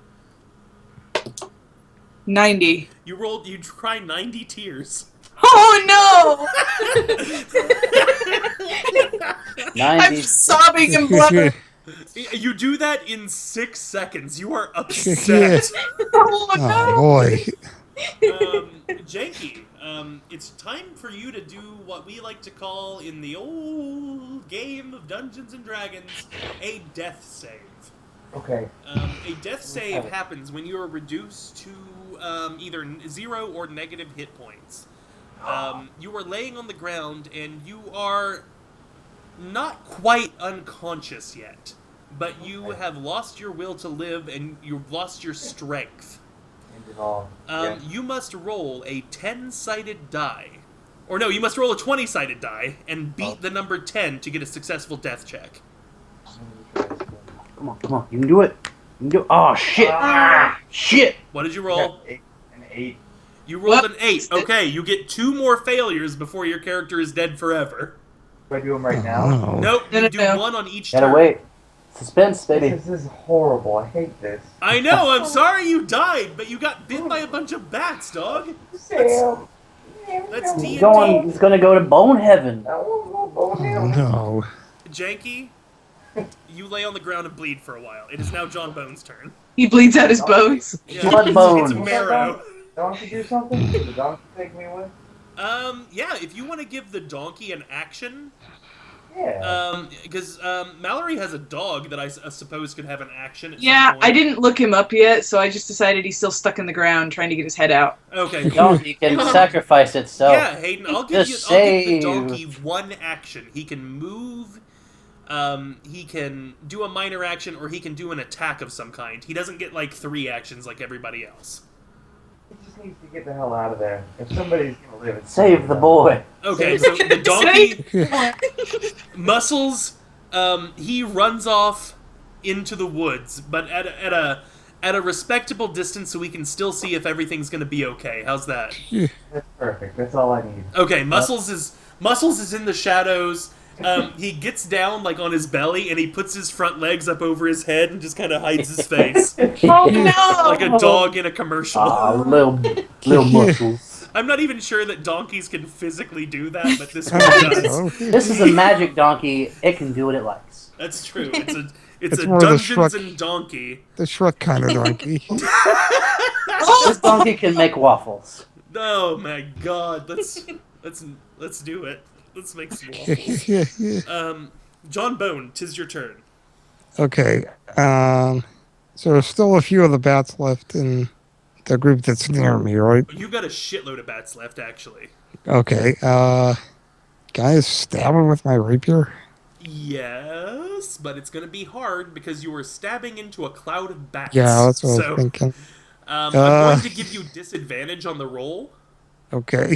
90. You cry 90 tears. Oh no! I'm 90. sobbing in blood. You do that in 6 seconds. You are upset. Oh Oh no! boy. Janky, it's time for you to do what we like to call in the old game of Dungeons and Dragons a death save. Okay. A death save happens when you are reduced to either 0 or negative hit points. You are laying on the ground and you are not quite unconscious yet, but you have lost your will to live and you've lost your strength. You must roll a 10-sided die. Or no, you must roll a 20-sided die and beat the number 10 to get a successful death check. Come on. You can do it. You can do it. Oh, shit. Shit. What did you roll? An 8. You rolled What? an 8. Okay, you get 2 more failures before your character is dead forever. Do I do them right now? Oh. Nope, No, you no, do no. 1 on each Gotta turn. wait. Suspense, baby. This is horrible. I hate this. I know, I'm sorry you died, but you got bit by a bunch of bats, dog. Sam. That's D&D. He's gonna go to bone heaven. Oh no. Janky, you lay on the ground and bleed for a while. It is now John Bone's turn. He bleeds out his bones. Yeah, Blood it's bone. marrow. Donkey do something? Does the donkey take me away? Yeah, if you want to give the donkey an action, Yeah. because Mallory has a dog that I suppose could have an action at Yeah, some point. I didn't look him up yet, so I just decided he's still stuck in the ground trying to get his head out. Okay, cool. Donkey can sacrifice itself. Yeah, Hayden, I'll give Just the save. donkey one action. He can move, he can do a minor action, or he can do an attack of some kind. He doesn't get, like, 3 actions like everybody else. He just needs to get the hell out of there. If somebody's gonna live, it's Save the boy. Okay, so the donkey... Muscles, he runs off into the woods, but at at a respectable distance so we can still see if everything's going to be okay. How's that? That's perfect. That's all I need. Okay, Muscles is in the shadows. He gets down like on his belly and he puts his front legs up over his head and just kind of hides his face Oh no! like a dog in a commercial. Little muscles. I'm not even sure that donkeys can physically do that, but this one does. This is a magic donkey. It can do what it likes. That's true. It's a more of the Dungeons Shrek- and Donkey. The Shrek kind of donkey. This donkey can make waffles. Oh my god, let's do it. Let's make some waffles. John Bone, 'tis your turn. Okay. So there's still a few of the bats left in the group that's near me, right? You've got a shitload of bats left, actually. Okay. Can I stab him with my rapier? Yes, but it's going to be hard because you were stabbing into a cloud of bats. Yeah, that's what I so, was thinking. I'm going to give you disadvantage on the roll. Okay.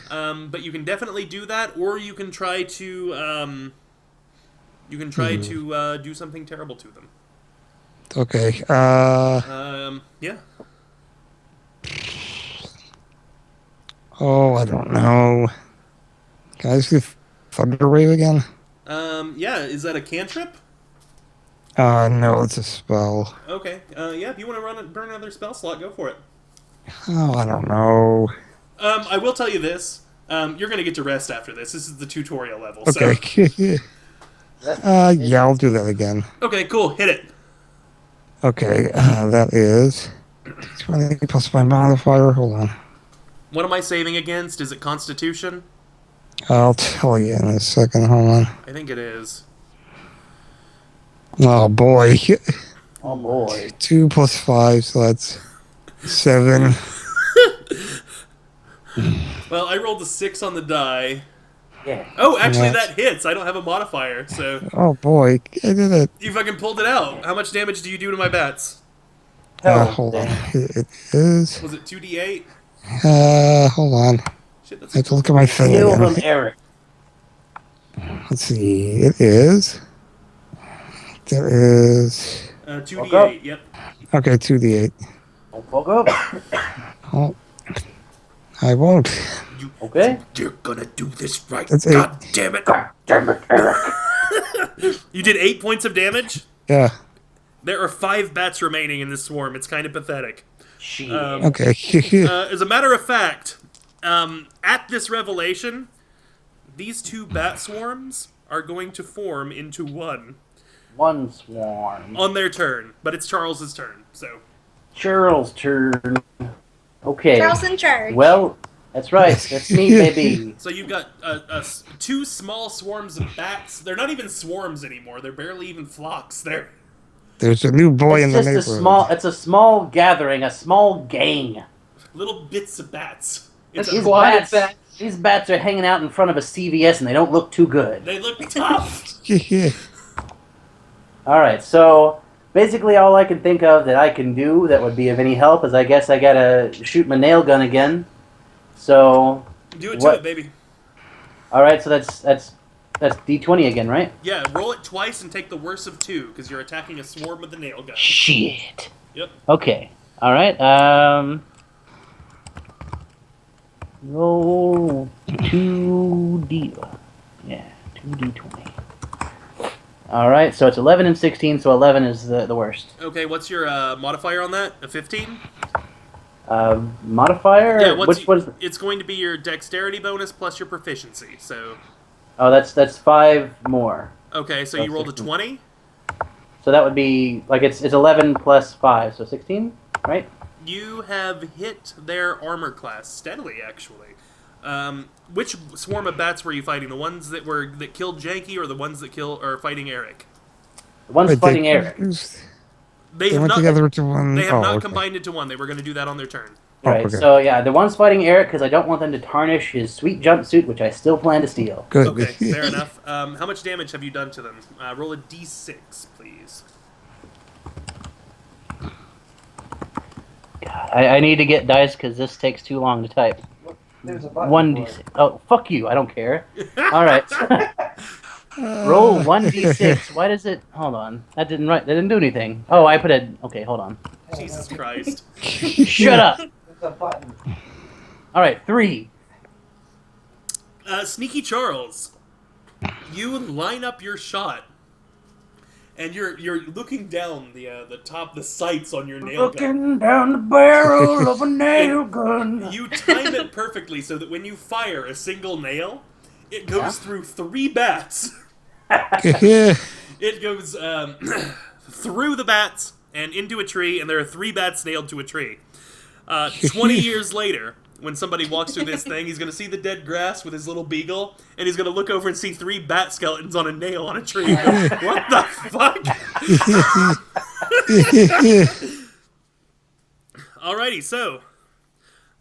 But you can definitely do that, or you can try to do something terrible to them. Okay. Yeah. Oh, I don't know. Can I just do Thunder Wave again? Yeah. Is that a cantrip? No, it's a spell. Okay. Yeah. If you want to burn another spell slot, go for it. Oh, I don't know. I will tell you this. You're gonna get to rest after this. This is the tutorial level. Okay. Yeah, I'll do that again. So. Okay. Cool. Hit it. Okay, that is 20 plus my modifier. Hold on. What am I saving against? Is it Constitution? I'll tell you in a second. Hold on. I think it is. Oh, boy. Oh boy. 2 plus 5, so that's 7. Well, I rolled a 6 on the die. Yeah. Oh, actually, Yeah. that hits. I don't have a modifier, so Oh, boy. I did it. you fucking pulled it out. How much damage do you do to my bats? Hold on. It is. Was it 2d8? Hold on. Shit, that's I have to look at my thing Kill them, again. Eric. Let's see. It is. That is. 2d8. Yep. Okay, 2d8. Don't fuck up. Oh. I won't. Okay. You're gonna do this right. That's God damn it. Damn it, Eric. You did 8 points of damage? Yeah. There are 5 bats remaining in this swarm. It's kind of pathetic. Shit. Okay. As a matter of fact, at this revelation, these 2 bat swarms are going to form into one One swarm. on their turn. But it's Charles's turn, so. Charles' turn. Okay. Charles in charge. Well, that's right. That's me, baby. So you've got 2 small swarms of bats. They're not even swarms anymore. They're barely even flocks. They're There's a new boy in It's the just neighborhood. it's a small gathering, a small gang. little bits of bats. That's It's These a, Quiet bats, bats. these bats are hanging out in front of a CVS and they don't look too good. they look tough. Alright, so basically all I can think of that I can do that would be of any help is I guess I gotta shoot my nail gun again. So, Do it to What? it, baby. alright, so that's D20 again, right? Yeah, roll it twice and take the worst of 2, because you're attacking a swarm with a nail gun. Shit. Yep. Okay. Alright, roll 2D. Yeah, 2D20. Alright, so it's 11 and 16, so 11 is the worst. Okay, what's your modifier on that? A 15? Modifier? Yeah, Which was? it's going to be your dexterity bonus plus your proficiency. So, Oh, that's 5 more. okay, so Oh, you rolled a 16. 20. So that would be like it's 11 plus 5, so 16, right? You have hit their armor class steadily, actually. Which swarm of bats were you fighting? The ones that killed Janky, or the ones that are fighting Eric? The one's Wait, fighting Eric. They They have went not. together to one. They have oh, not okay. combined into one. They were going to do that on their turn. Oh, Right. okay. So yeah, the one's fighting Eric because I don't want them to tarnish his sweet jumpsuit, which I still plan to steal. Good. Okay, fair enough. How much damage have you done to them? Roll a d6, please. God, I need to get dice because this takes too long to type. There's a button. 1d6. Oh, fuck you! I don't care. All right. Roll 1d6. Why does it? Hold on. That didn't do anything. Oh, I put a. Okay, hold on. Jesus Christ. Shut up. There's a button. All right, 3. Sneaky Charles, you line up your shot, and you're looking down the sights on your nail gun. Looking down the barrel of a nail gun. You time it perfectly so that when you fire a single nail, it goes through 3 bats. It goes through the bats and into a tree, and there are 3 bats nailed to a tree. 20 years later, when somebody walks through this thing, he's going to see the dead grass with his little beagle, and he's going to look over and see 3 bat skeletons on a nail on a tree. And go, what the fuck? Alrighty, so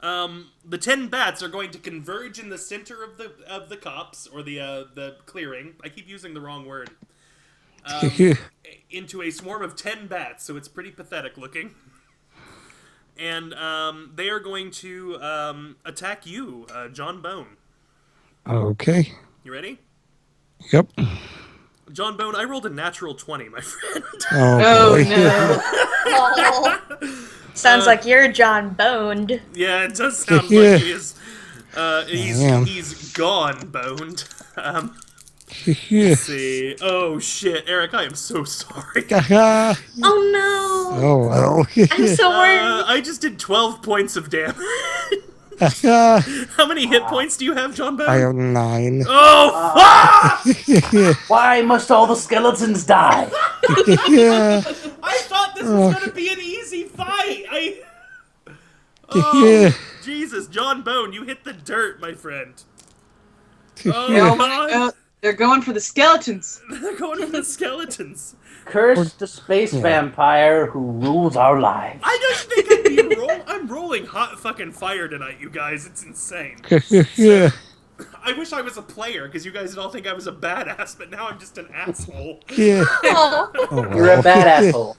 the 10 bats are going to converge in the center of the copse, or the clearing. I keep using the wrong word. Into a swarm of 10 bats, so it's pretty pathetic looking. And they are going to attack you, John Bone. Okay. You ready? Yep. John Bone, I rolled a natural 20, my friend. Oh, boy. no. Oh. Sounds like you're John Boned. Yeah, it does sound like he is. Damn. He's gone, boned. Yeah. Let's see. Oh shit, Eric, I am so sorry. Oh, Oh well. no! I'm so worried. I just did 12 points of damage. I How many hit points do you have, John Bone? have 9. Oh, fuck! Why must all the skeletons die? Yeah. I thought this was gonna be an easy fight. Yeah. Oh, Jesus, John Bone, you hit the dirt, my friend. Oh, God. They're going for the skeletons. They're going for the skeletons. Curse the space vampire who rules our lives. I don't think I'd be I'm rolling hot fucking fire tonight, you guys. It's insane. Yeah. I wish I was a player, because you guys would all think I was a badass, but now I'm just an asshole. Yeah. Oh. Oh, You're a bad asshole.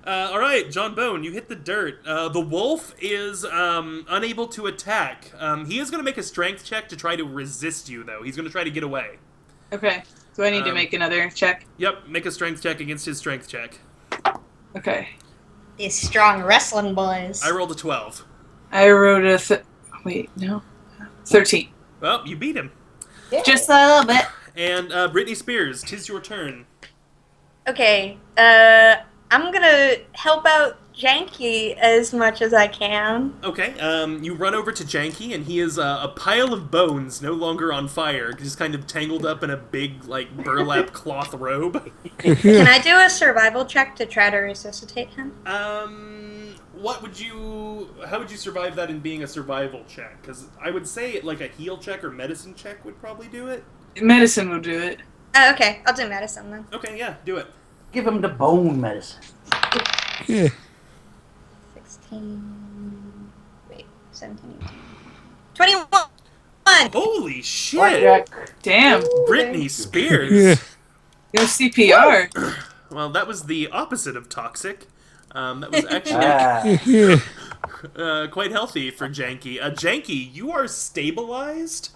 Alright, John Bone, you hit the dirt. The wolf is unable to attack. He is going to make a strength check to try to resist you, though. He's going to try to get away. Okay. Do I need to make another check? Yep, make a strength check against his strength check. Okay. These strong wrestling boys. I rolled a 12. I wrote a... Wait, no. 13. Well, you beat him. Yeah. Just a little bit. And Britney Spears, 'tis your turn. Okay. I'm gonna help out Janky as much as I can. Okay, you run over to Janky, and he is a pile of bones, no longer on fire, just kind of tangled up in a big, like, burlap cloth robe. Can I do a survival check to try to resuscitate him? How would you survive that in being a survival check? Because I would say, like, a heal check or medicine check would probably do it. Medicine will do it. Oh, okay. I'll do medicine then. Okay, yeah, do it. Give him the bone medicine. Yeah. 16... Wait, 17, 18... 21! Holy shit! Blackjack. Damn. Britney Spears! Yeah. Go CPR. Well, that was the opposite of toxic. That was actually Yeah. quite healthy for Janky. Janky, you are stabilized.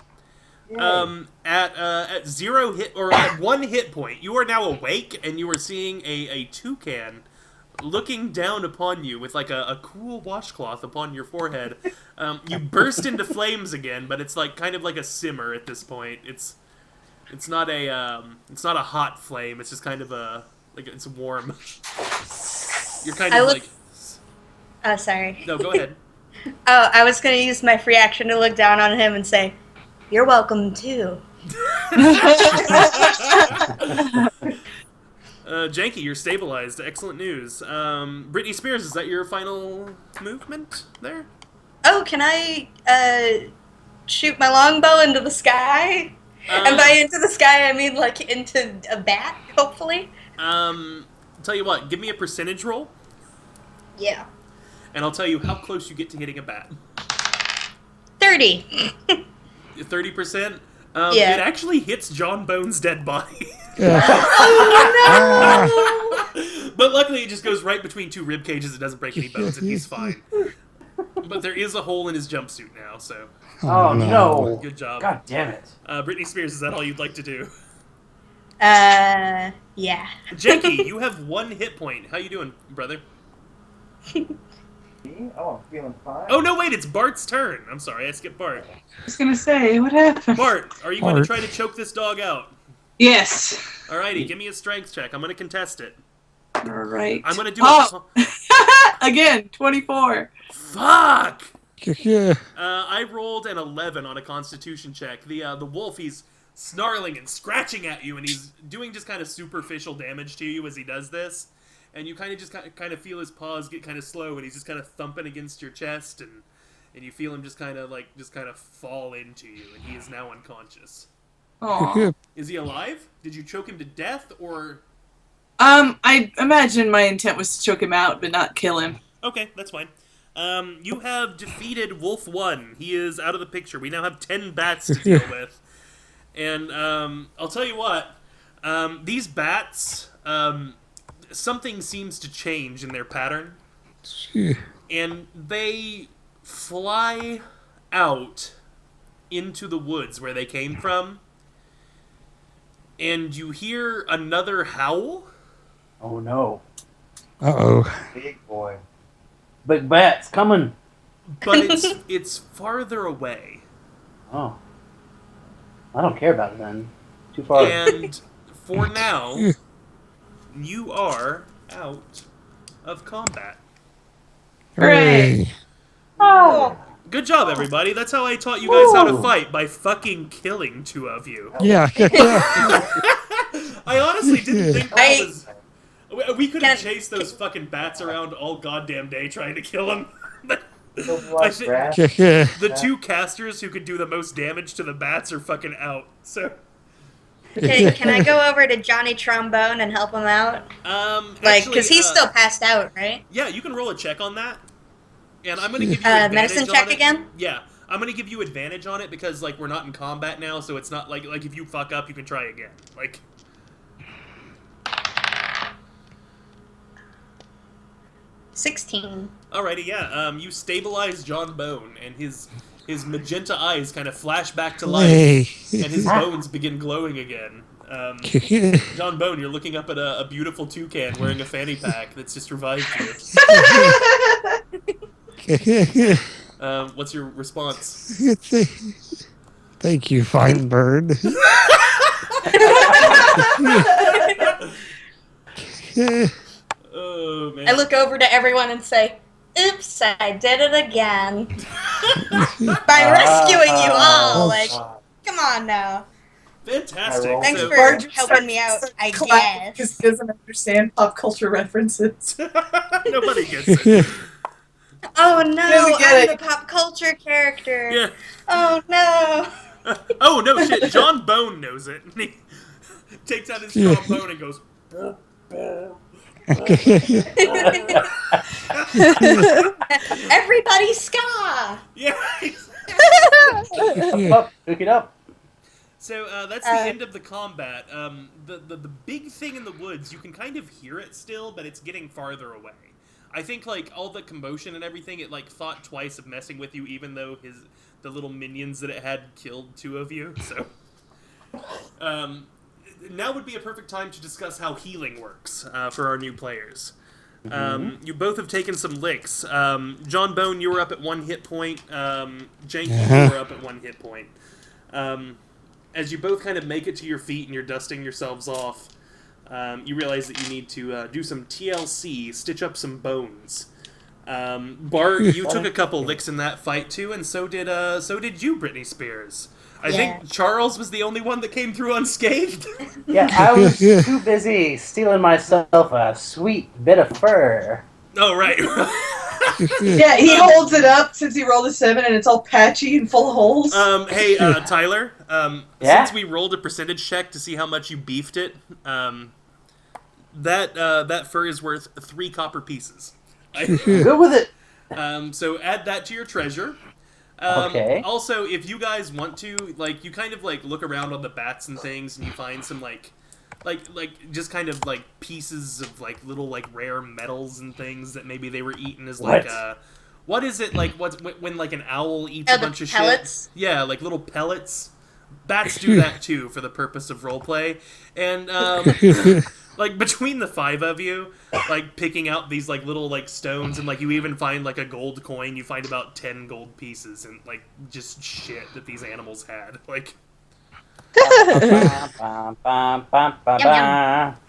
At 0 hit, or at 1 hit point. You are now awake, and you are seeing a toucan looking down upon you with like a cool washcloth upon your forehead. You burst into flames again, but it's like kind of like a simmer at this point. It's not a hot flame. It's just kind of it's warm. You're kind of like. Oh, sorry. No, go ahead. Oh, I was gonna use my free action to look down on him and say, "You're welcome too." Janky, you're stabilized. Excellent news. Britney Spears, is that your final movement there? Oh, can I shoot my longbow into the sky? And by into the sky, I mean like into a bat, hopefully. Tell you what, give me a percentage roll, Yeah. and I'll tell you how close you get to hitting a bat. 30. 30%? Yeah. It actually hits John Bone's dead body. Oh no! But luckily it just goes right between 2 rib cages. It doesn't break any bones, and he's fine. But there is a hole in his jumpsuit now, so Oh no. good job. God damn it. Britney Spears, is that all you'd like to do? Yeah. Janky, you have 1 hit point. How you doing, brother? Oh, I'm feeling fine. Oh no, wait, it's Bart's turn. I'm sorry, I skipped Bart. I was gonna say, what happened? Bart, are you going to Bart. try to choke this dog out? Yes. Alrighty, give me a strength check. I'm going to contest it. All right. I'm going to do Oh! Again, 24. Fuck! Yeah. I rolled an 11 on a Constitution check. The wolf, he's snarling and scratching at you, and he's doing just kind of superficial damage to you as he does this. And you kind of just kind of feel his paws get kind of slow, and he's just kind of thumping against your chest, and you feel him just kind of fall into you, and he is now unconscious. Aw. Is he alive? Did you choke him to death, or? I imagine my intent was to choke him out, but not kill him. Okay, that's fine. You have defeated Wolf 1. He is out of the picture. We now have 10 bats to deal with. And I'll tell you what, these bats, something seems to change in their pattern. And they fly out into the woods where they came from. And you hear another howl. Oh no. Uh-oh. Big boy. Big bat's coming. But it's farther away. Oh. I don't care about it then. Too far. And for now, you are out of combat. Hooray. Oh, Good job, everybody. That's how I taught you guys how to fight, by fucking killing two of you. Yeah. I honestly didn't think that I- was... We could have Can- chased those fucking bats around all goddamn day trying to kill them. I should- Yeah. The two casters who could do the most damage to the bats are fucking out. So, okay, can I go over to Johnny Trombone and help him out? Like, because he's still passed out, right? Yeah, you can roll a check on that. And I'm gonna give you advantage Medicine on check it. again? Yeah, I'm gonna give you advantage on it because we're not in combat now, so it's not like if you fuck up, you can try again. 16. Alrighty, yeah. You stabilize John Bone, and his magenta eyes kind of flash back to life, Hey. and his bones begin glowing again. John Bone, you're looking up at a beautiful toucan wearing a fanny pack that's just revived you. What's your response? Thank you, fine bird. Oh man! I look over to everyone and say, "Oops, I did it again." By rescuing you all. Like, come on now. Fantastic. Thanks So- for helping me out, I Because guess. he doesn't understand pop culture references. Nobody gets it. Oh no, Doesn't get I'm it. the pop culture character. Yeah. Oh no. Oh no shit! John Bone knows it. And he takes out his trombone and goes. "Brr, brr." Everybody ska! Yeah. Up, pick it up. So that's the end of the combat. The big thing in the woods, you can kind of hear it still, but it's getting farther away. I think all the commotion and everything, it thought twice of messing with you, even though the little minions that it had killed two of you. So now would be a perfect time to discuss how healing works for our new players. You both have taken some licks. John Bone, you were up at 1 hit point. Janky, you were up at 1 hit point. As you both kind of make it to your feet and you're dusting yourselves off, you realize that you need to do some TLC, stitch up some bones. Bart, you took a couple licks in that fight too, and so did you, Britney Spears. I think Charles was the only one that came through unscathed. Yeah, I was too busy stealing myself a sweet bit of fur. Oh, right. Yeah, he holds it up since he rolled a 7 and it's all patchy and full of holes. Hey, Tyler, Yeah? since we rolled a percentage check to see how much you beefed it, that fur is worth 3 copper pieces. Good with it. So add that to your treasure. Okay. Also, if you guys want to, you kind of look around on the bats and things, and you find some just kind of pieces of little rare metals and things that maybe they were eaten as what is it when an owl eats Oh, a the bunch of pellets? shit? Yeah, little pellets. bats do that too for the purpose of roleplay, and like between the 5 of you, like picking out these like little like stones, and like you even find like a gold coin. You find about 10 gold pieces, and like just shit that these animals had. Like,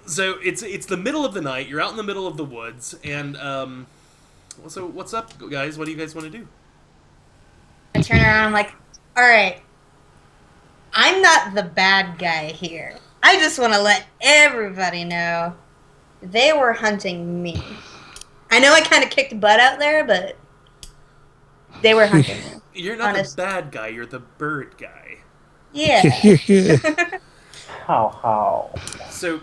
so it's the middle of the night. You're out in the middle of the woods, and so what's up, guys? What do you guys want to do? I turn around, I'm like, alright, I'm not the bad guy here. I just want to let everybody know they were hunting me. I know I kind of kicked butt out there, but they were hunting me. You're not the bad guy, you're the bird guy. Yeah. How? So,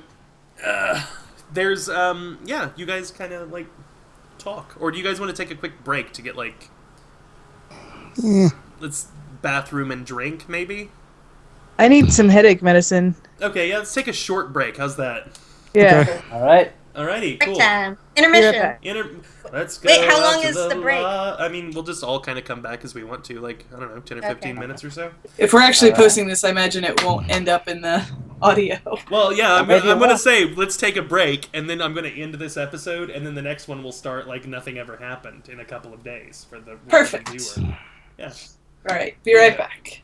there's, yeah, you guys kind of, like, talk. Or do you guys want to take a quick break to get, like, let's bathroom and drink, maybe? I need some headache medicine. Okay, yeah, let's take a short break. How's that? Yeah. Okay. All right. Alrighty, Break cool. time. Intermission. Yeah. Let's go. Wait, how out long to is the break? I mean, we'll just all kind of come back as we want to, like, I don't know, 10 or 15 Okay. minutes or so. If we're actually posting this, I imagine it won't end up in the audio. Well, yeah, I'm Maybe it going to won't. say, let's take a break, and then I'm going to end this episode, and then the next one will start like nothing ever happened in a couple of days for the Perfect. viewer. Yeah. All right, be right back.